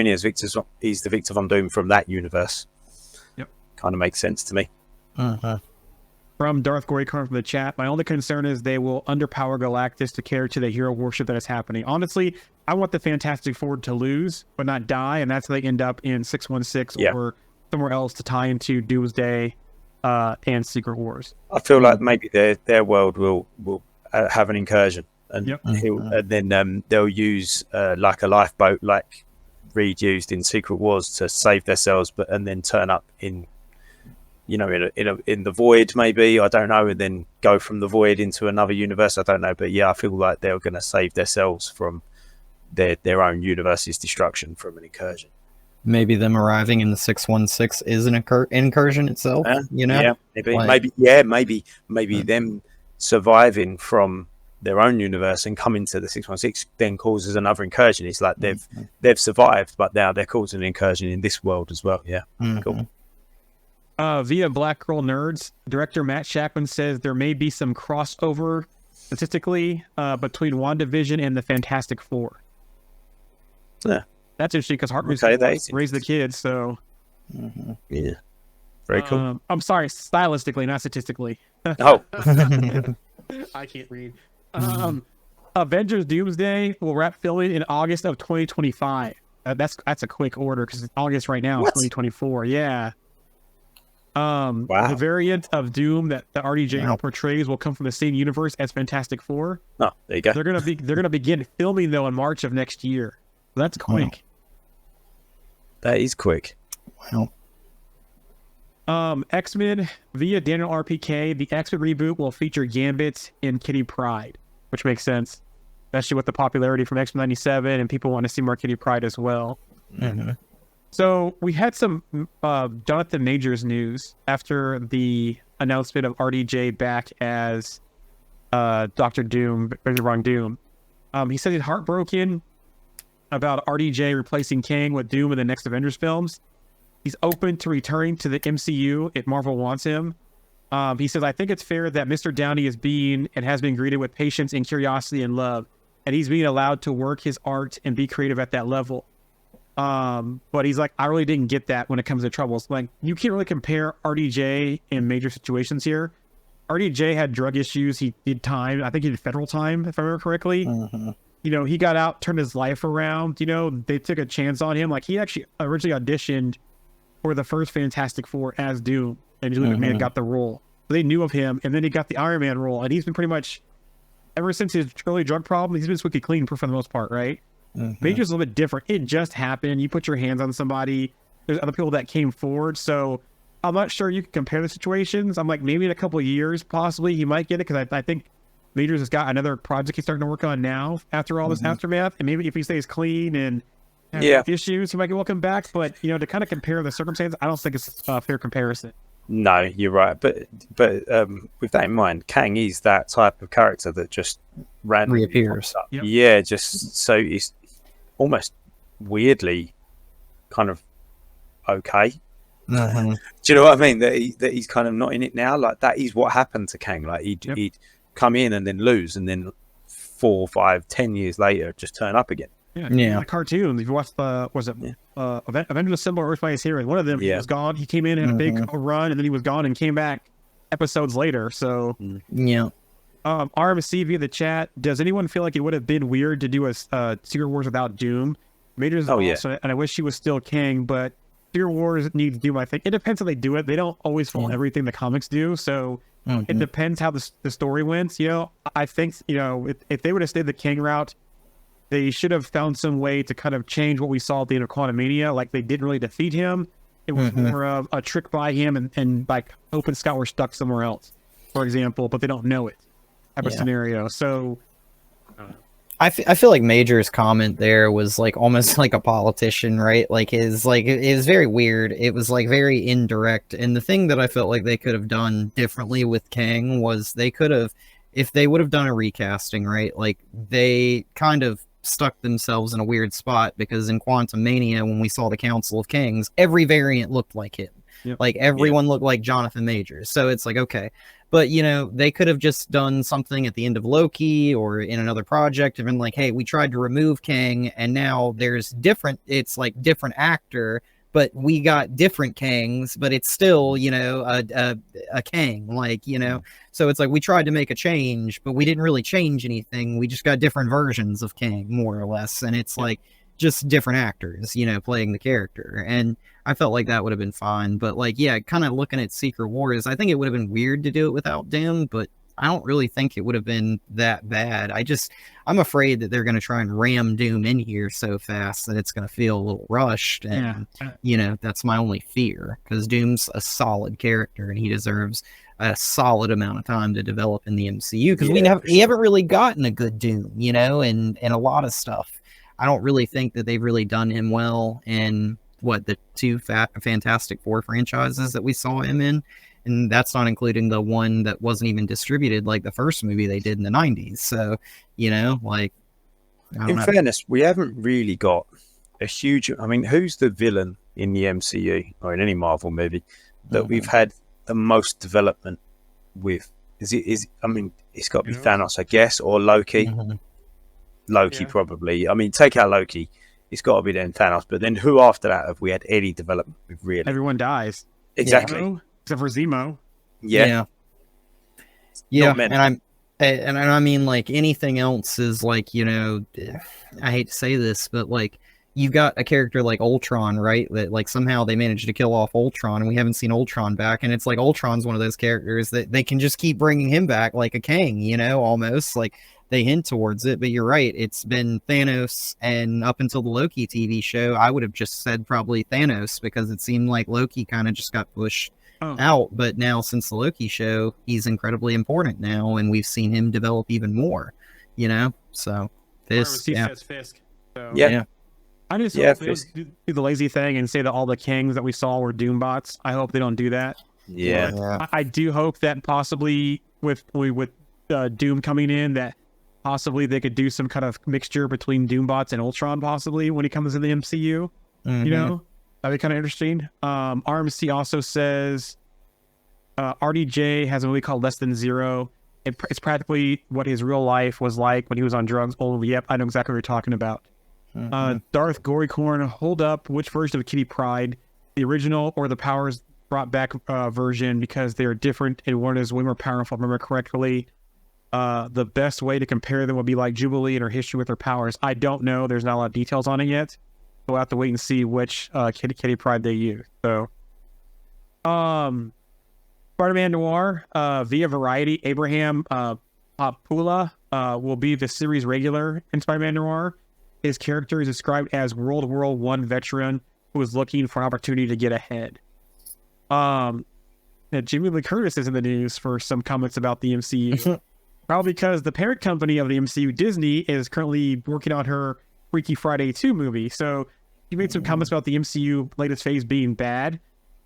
is the Victor Von Doom from that universe. Yep, kind of makes sense to me. From Darth Goycorn from the chat, my only concern is they will underpower Galactus to cater to the hero worship that is happening. Honestly, I want the Fantastic Four to lose, but not die, and that's how they end up in 616 or somewhere else to tie into Doomsday and Secret Wars. I feel like maybe their world will have an incursion, and then they'll use like a lifeboat, like Reed used in Secret Wars, to save themselves, and then turn up in the void, maybe, I don't know, and then go from the void into another universe. I don't know, but I feel like they're going to save themselves from their own universe's destruction from an incursion. Maybe them arriving in the 616 is an incursion itself. Maybe them surviving from their own universe and coming to the 616 then causes another incursion. It's like they've survived, but now they're causing an incursion in this world as well. Cool. Via Black Girl Nerds, director Matt Shackman says there may be some crossover statistically between WandaVision and the Fantastic Four. Yeah, that's interesting because Hartman's raised the kids, so yeah, very cool. I'm sorry, stylistically, not statistically. Oh, I can't read. Avengers Doomsday will wrap filming in August of 2025. That's a quick order because it's August right now, 2024. Yeah. Wow. The variant of Doom that the RDJ portrays will come from the same universe as Fantastic Four. Oh, there you go. They're gonna begin filming though in March of next year. That's quick. That is quick. Wow. X-Men via Daniel RPK. The X-Men reboot will feature Gambit and Kitty Pryde, which makes sense, especially with the popularity from X-Men '97, and people want to see more Kitty Pryde as well. So we had some Jonathan Majors news after the announcement of RDJ back as Dr. Doom, Benjamin Doom. He said he's heartbroken about RDJ replacing Kang with Doom in the next Avengers films. He's open to returning to the MCU if Marvel wants him. He says, I think it's fair that Mr. Downey is being and has been greeted with patience and curiosity and love, and he's being allowed to work his art and be creative at that level. But he's like, I really didn't get that when it comes to troubles. Like, you can't really compare RDJ in major situations here. RDJ had drug issues. He did time. I think he did federal time, if I remember correctly. He got out, turned his life around. They took a chance on him. Like, he actually originally auditioned for the first Fantastic Four as Doom, and Julie McMahon got the role. So they knew of him, and then he got the Iron Man role, and he's been pretty much, ever since his early drug problem, he's been squeaky clean for the most part, right? Major's a little bit different. It just happened. You put your hands on somebody. There's other people that came forward. So I'm not sure you can compare the situations. I'm like, maybe in a couple of years, possibly he might get it, because I think Majors has got another project he's starting to work on now after all this aftermath. And maybe if he stays clean and has issues, he might get welcome back. But, to kind of compare the circumstances, I don't think it's a fair comparison. No, you're right. But with that in mind, Kang is that type of character that just randomly reappears. Yep. Yeah, just so it's almost weirdly kind of okay. Do you know what I mean? That he's kind of not in it now. Like, that is what happened to Kang. Like, he'd come in and then lose, and then 4, 5, 10 years later just turn up again. Yeah. The cartoons. If you watched Avengers Assemble or Earth by His Hero, one of them, he was gone. He came in and had a big run, and then he was gone and came back episodes later. So RMC via the chat. Does anyone feel like it would have been weird to do a Secret Wars without Doom? Majors also, and I wish he was still Kang, but Secret Wars needs Doom. I think it depends how they do it. They don't always follow everything the comics do, so it depends how the story went. I think if they would have stayed the Kang route, they should have found some way to kind of change what we saw at the end of Quantumania. Like, they didn't really defeat him. It was more of a trick by him, and like Hope and Scott were stuck somewhere else, for example, but they don't know it. type of scenario. So I feel like Major's comment there was like almost like a politician, right? Like his like it was very weird. It was like very indirect. And the thing that I felt like they could have done differently with Kang was they could have, if they would have done a recasting, right? Like they kind of stuck themselves in a weird spot because in Quantum Mania, when we saw the Council of Kings, every variant looked like him. Yep. Like everyone looked like Jonathan Majors. So it's like, okay. But, you know, they could have just done something at the end of Loki or in another project and been like, hey, we tried to remove Kang and now there's different, it's like different actor, but we got different Kangs, but it's still, you know, a Kang, like, you know. So it's like we tried to make a change, but we didn't really change anything. We just got different versions of Kang, more or less. And it's like just different actors, you know, playing the character. And I felt like that would have been fine. But like, yeah, kind of looking at Secret Wars, I think it would have been weird to do it without Doom, but I don't really think it would have been that bad. I'm afraid that they're going to try and ram Doom in here so fast that it's going to feel a little rushed. And, you know, that's my only fear because Doom's a solid character and he deserves a solid amount of time to develop in the MCU because we haven't really gotten a good Doom, you know, and a lot of stuff. I don't really think that they've really done him well in the two Fantastic Four franchises that we saw him in. And that's not including the one that wasn't even distributed like the first movie they did in the 90s. So, you know, like... In fairness, we haven't really got a huge... I mean, who's the villain in the MCU or in any Marvel movie that we've had the most development with? I mean, it's got to be Thanos, I guess, or Loki. Loki, probably. I mean, take out Loki, it's got to be then Thanos. But then who after that have we had any development with, really? Everyone dies. Exactly. Except for Zemo. Yeah. And I mean, like, anything else is like, you know, I hate to say this, but like, you've got a character like Ultron, right? That like somehow they managed to kill off Ultron and we haven't seen Ultron back. And it's like Ultron's one of those characters that they can just keep bringing him back like a Kang, you know, almost like they hint towards it. But you're right. It's been Thanos. And up until the Loki TV show, I would have just said probably Thanos because it seemed like Loki kind of just got pushed out. But now since the Loki show, he's incredibly important now. And we've seen him develop even more, you know? So Fisk. So. Yeah. I just hope they do the lazy thing and say that all the Kangs that we saw were Doom bots. I hope they don't do that. Yeah. I do hope that possibly with Doom coming in, that possibly they could do some kind of mixture between Doom bots and Ultron, possibly when he comes in the MCU. You know, that'd be kind of interesting. RMC also says RDJ has a movie called Less Than Zero. It's practically what his real life was like when he was on drugs. Oh, yep, I know exactly what you're talking about. Darth Gorycorn, hold up, which version of Kitty Pryde, the original or the Powers brought back version, because they're different and one is way more powerful, if I remember correctly. The best way to compare them would be like Jubilee and her history with her powers. I don't know, there's not a lot of details on it yet. We'll have to wait and see which Kitty Pryde they use. So Spider-Man Noir, via Variety, Abraham Papula will be the series regular in Spider-Man Noir. His character is described as World War I veteran who is looking for an opportunity to get ahead. Jamie Lee Curtis is in the news for some comments about the MCU. Probably because the parent company of the MCU, Disney, is currently working on her Freaky Friday 2 movie. So he made some comments about the MCU latest phase being bad.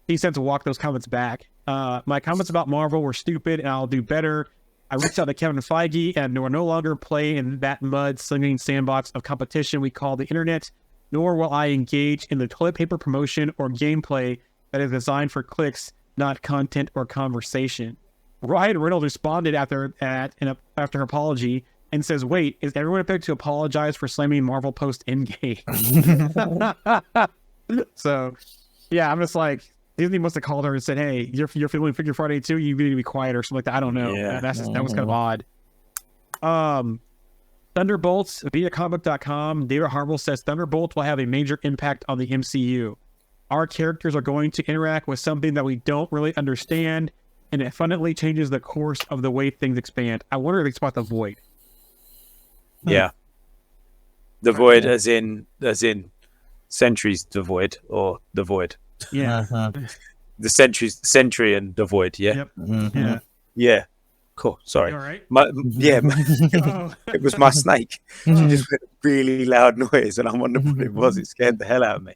He said to walk those comments back. My comments about Marvel were stupid and I'll do better. I reached out to Kevin Feige and will no longer play in that mud-slinging sandbox of competition we call the internet, nor will I engage in the toilet paper promotion or gameplay that is designed for clicks, not content or conversation. Ryan Reynolds responded after her apology and says, wait, is everyone expected to apologize for slamming Marvel post-Endgame? So, yeah, I'm just like, Disney must have called her and said, hey, you're filming Figure Friday 2, you need to be quiet or something like that. I don't know. Yeah. That was kind of odd. Thunderbolts, via comic.com, David Harville says Thunderbolts will have a major impact on the MCU. Our characters are going to interact with something that we don't really understand, and it fundamentally changes the course of the way things expand. I wonder if it's about the Void. Yeah. The Void as in Sentry's the Void or the Void. Yeah. The Sentry and the Void, yeah. Yep. Yeah. cool. Sorry. You all right? Yeah, Oh. it was my snake. She just made a really loud noise, and I wondered what it was. It scared the hell out of me.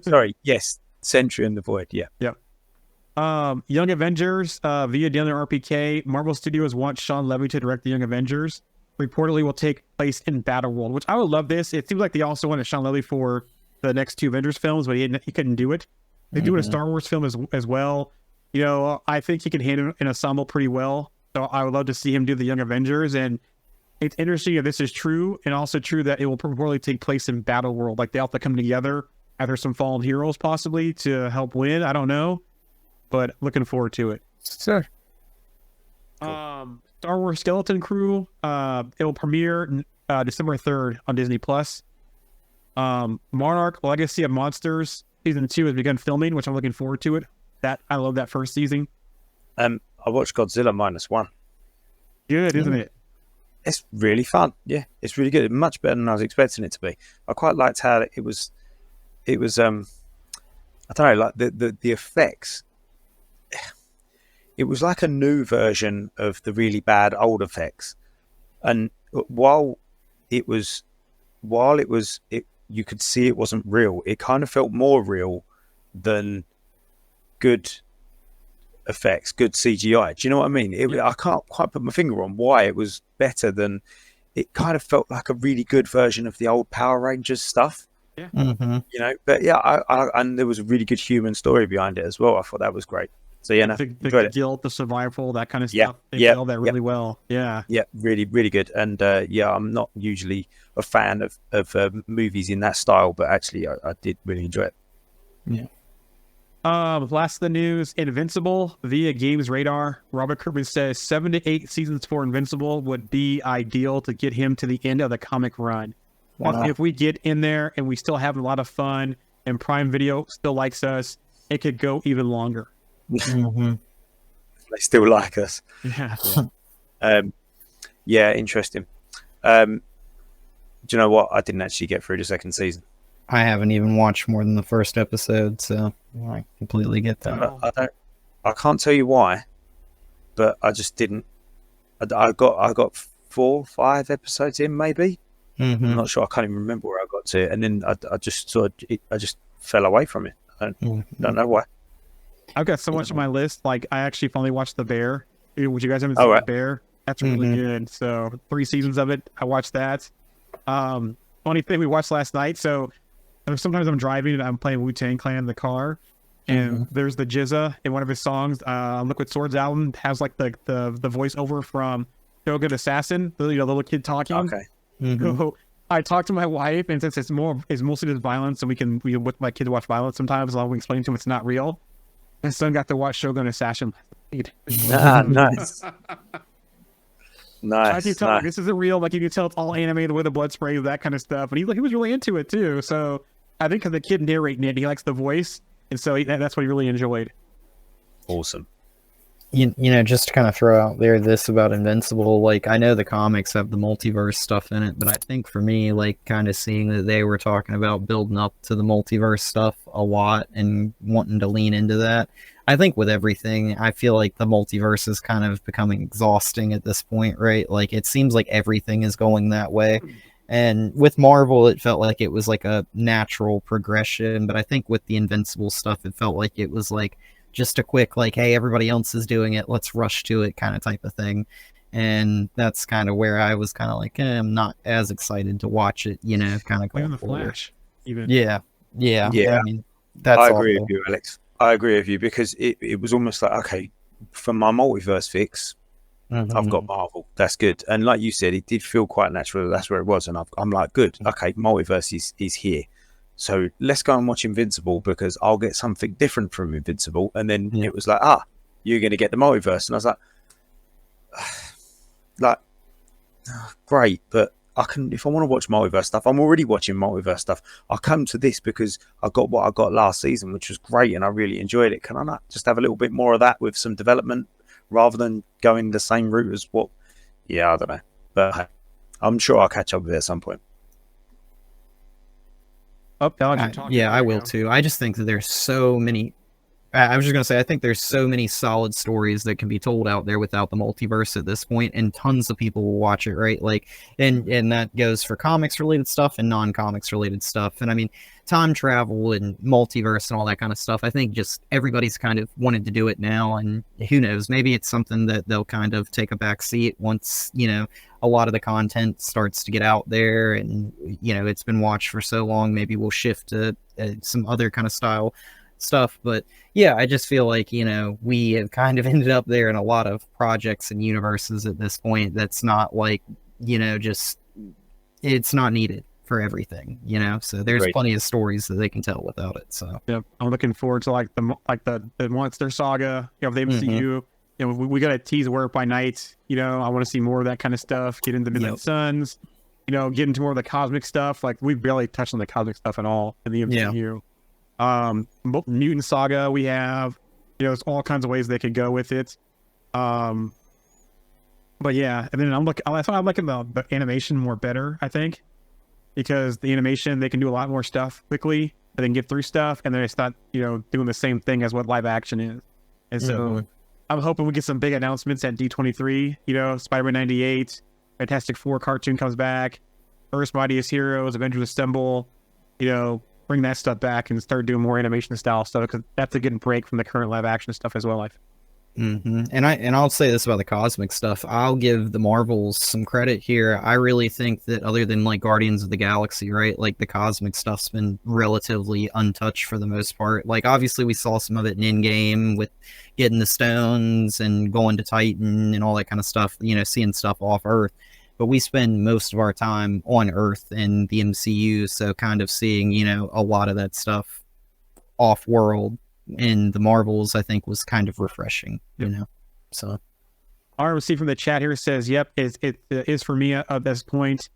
Sorry. Yes, Sentry and the Void. Yeah. Yep. Young Avengers, via dealer RPK, Marvel Studios wants Sean Levy to direct the Young Avengers. Reportedly will take place in Battleworld, which I would love this. It seems like they also wanted Sean Levy for the next 2 Avengers films, but he couldn't do it. They do a Star Wars film as well. You know, I think he can handle an ensemble pretty well. So I would love to see him do the Young Avengers. And it's interesting if this is true, and also true that it will probably take place in Battleworld. Like, they have to come together after some fallen heroes possibly to help win. I don't know, but looking forward to it. Sure. Star Wars Skeleton Crew, it will premiere December 3rd on Disney Plus. Monarch Legacy of Monsters season 2 has begun filming, which I'm looking forward to it. I love that first season. I watched Godzilla -1. Good, isn't it? It's really fun. Yeah, it's really good. Much better than I was expecting it to be. I quite liked how it was. I don't know, like the effects. It was like a new version of the really bad old effects, and while you could see it wasn't real, it kind of felt more real than good effects, good CGI. Do you know what I mean? I can't quite put my finger on why it was better than. It kind of felt like a really good version of the old Power Rangers stuff. Yeah. You know, but yeah, and there was a really good human story behind it as well. I thought that was great. So yeah, the guilt, the survival, that kind of stuff. They tell that really well. Yeah. Yeah, really, really good. And yeah, I'm not usually a fan of movies in that style, but actually I did really enjoy it. Yeah. Last of the news, Invincible via Games Radar. Robert Kirkman says 7 to 8 seasons for Invincible would be ideal to get him to the end of the comic run. Wow. If we get in there and we still have a lot of fun and Prime Video still likes us, it could go even longer. They still like us. Yeah. Yeah, interesting. Do you know what? I didn't actually get through the second season. I haven't even watched more than the first episode, so I completely get that. I can't tell you why, but I just didn't. I got 4 or 5 episodes in, maybe. I'm not sure. I can't even remember where I got to, and then I just fell away from it. I don't know why. I've got so much on my list. Like, I actually finally watched The Bear. Would you guys haven't seen The Bear? That's really good. So 3 seasons of it. I watched that. Funny thing we watched last night. So sometimes I'm driving and I'm playing Wu-Tang Clan in the car, and there's the Jizza in one of his songs. Liquid Swords album has like the voiceover from Shogun Assassin, the little kid talking. Okay. So I talked to my wife, and since it's mostly just violence, and we with my kids watch violence sometimes, I'll explain to him it's not real. My son got to watch Shogun Assassin. Nice. I keep telling him, this isn't real. Like, you can tell it's all animated with the blood spray, that kind of stuff. And he was really into it too. So I think because the kid narrating it, he likes the voice, and so that's what he really enjoyed. Awesome. You know, just to kind of throw out there this about Invincible, like, I know the comics have the multiverse stuff in it, but I think for me, like, kind of seeing that they were talking about building up to the multiverse stuff a lot and wanting to lean into that, I think with everything, I feel like the multiverse is kind of becoming exhausting at this point, right? Like, it seems like everything is going that way. And with Marvel, it felt like it was like a natural progression, but I think with the Invincible stuff, it felt like it was like just a quick, like, hey, everybody else is doing it, let's rush to it kind of type of thing. And that's kind of where I was kind of like, I'm not as excited to watch it, you know, kind of going the Flash, even. Yeah. I mean, I agree with you, Alex. I agree with you, because it was almost like, okay, for my multiverse fix, I've got Marvel. That's good. And like you said, it did feel quite natural. That's where it was. And I'm like, good. Okay, multiverse is here. So let's go and watch Invincible, because I'll get something different from Invincible. And then it was like, you're going to get the multiverse. And I was like, great. But if I want to watch multiverse stuff, I'm already watching multiverse stuff. I'll come to this because I got what I got last season, which was great. And I really enjoyed it. Can I not just have a little bit more of that with some development rather than going the same route as what? Yeah, I don't know. But I'm sure I'll catch up with it at some point. Oh, I will too. I just think that there's so many I was just gonna say, I think there's so many solid stories that can be told out there without the multiverse at this point, and tons of people will watch it, right? Like, and that goes for comics related stuff and non-comics related stuff. And I mean, time travel and multiverse and all that kind of stuff. I think just everybody's kind of wanted to do it now, and who knows, maybe it's something that they'll kind of take a back seat once, you know, a lot of the content starts to get out there, and you know, it's been watched for so long. Maybe we'll shift to some other kind of style stuff. But yeah, I just feel like, you know, we have kind of ended up there in a lot of projects and universes at this point that's not like, you know, just it's not needed for everything, you know. So there's plenty of stories that they can tell without it. So yeah, I'm looking forward to like the monster saga, you know, the MCU. You know, we got to tease Work by Night. You know, I want to see more of that kind of stuff. Get into Midnight Suns. You know, get into more of the cosmic stuff. Like we barely touched on the cosmic stuff at all in the MCU. Mutant Saga we have, you know, there's all kinds of ways they could go with it. But yeah, and then I'm liking the animation more better, I think, because the animation, they can do a lot more stuff quickly, and then get through stuff, and then it's not, you know, doing the same thing as what live action is. And so I'm hoping we get some big announcements at D23, you know, Spider-Man 98, Fantastic Four cartoon comes back, Earth's Mightiest Heroes, Avengers Assemble, you know, bring that stuff back and start doing more animation style stuff, because that's a good break from the current live action stuff as well, I think. And I'll say this about the cosmic stuff. I'll give the Marvels some credit here. I really think that other than like Guardians of the Galaxy, right, like the cosmic stuff's been relatively untouched for the most part. Like obviously we saw some of it in Endgame with getting the stones and going to Titan and all that kind of stuff, you know, seeing stuff off Earth. But we spend most of our time on Earth in the MCU, so kind of seeing, you know, a lot of that stuff off-world in the Marvels, I think, was kind of refreshing, you know. So, RMC from the chat here says, "Yep, it is for me at this point.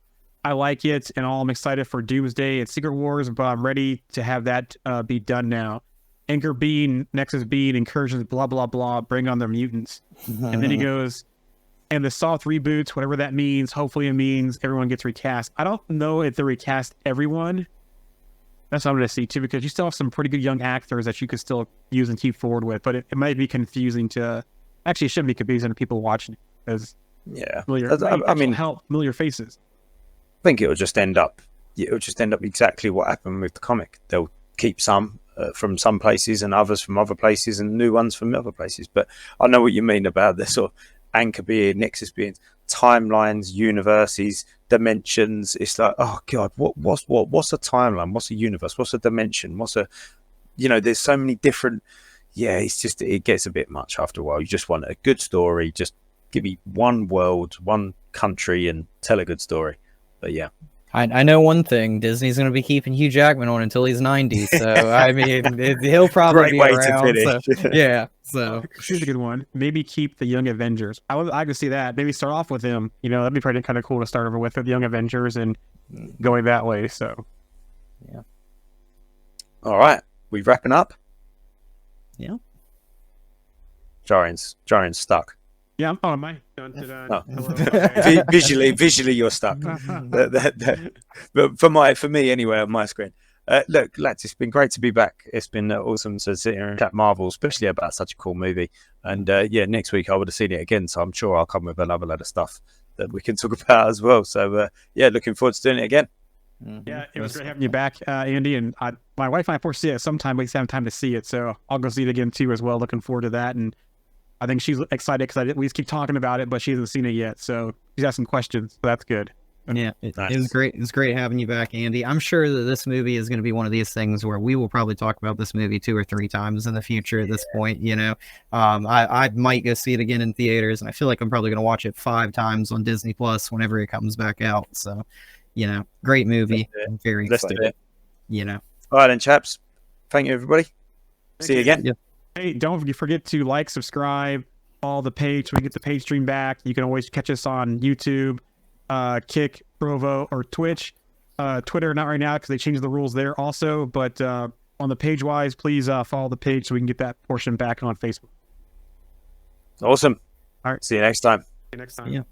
I like it, and I'm excited for Doomsday and Secret Wars, but I'm ready to have that be done now. Anchor Bean, Nexus Bean, Incursions, blah blah blah. Bring on the mutants." And then he goes, "And the soft reboots, whatever that means, hopefully it means everyone gets recast." I don't know if they recast everyone. That's what I'm going to see too, because you still have some pretty good young actors that you could still use and keep forward with. But it might be confusing to, actually, it shouldn't be confusing to people watching it, because familiar faces. I think it'll just end up exactly what happened with the comic. They'll keep some from some places and others from other places and new ones from other places. But I know what you mean about the sort of anchor being, nexus being, timelines, universes, dimensions. It's like, oh god, what's a timeline? What's a universe? What's a dimension? What's a, you know, there's so many different. Yeah, it's just, it gets a bit much after a while. You just want a good story. Just give me one world, one country, and tell a good story. But yeah. I know one thing: Disney's going to be keeping Hugh Jackman on until he's 90. So I mean, he'll probably be around. So, yeah. So here's a good one: maybe keep the Young Avengers. I could see that. Maybe start off with him. You know, that'd be pretty kind of cool to start over with the Young Avengers and going that way. So yeah. All right, we wrapping up. Yeah. Jarian's stuck. Yeah, am I? Visually, you're stuck. But for me anyway, on my screen. Look, lads, it's been great to be back. It's been awesome to sit here and chat Marvel, especially about such a cool movie. And yeah, next week I would have seen it again, so I'm sure I'll come with another load of stuff that we can talk about as well. So yeah, looking forward to doing it again. Yeah, it was great having you back, Andy. And my wife and I foresee it sometime. We have time to see it, so I'll go see it again too as well. Looking forward to that. And I think she's excited because we just keep talking about it, but she hasn't seen it yet. So she's got some questions, so that's good. Yeah, it was great. It was great having you back, Andy. I'm sure that this movie is going to be one of these things where we will probably talk about this movie 2 or 3 times in the future at this point, you know. I might go see it again in theaters, and I feel like I'm probably going to watch it 5 times on Disney Plus whenever it comes back out. So, you know, great movie. I'm very excited. You know. All right then, chaps. Thank you, everybody. See you again. Yeah. Hey, don't forget to like, subscribe, follow the page so we get the page stream back. You can always catch us on YouTube, Kick, Provo, or Twitch. Twitter, not right now because they changed the rules there also. But on the page-wise, please follow the page so we can get that portion back on Facebook. Awesome. All right. See you next time. See you next time. Yeah.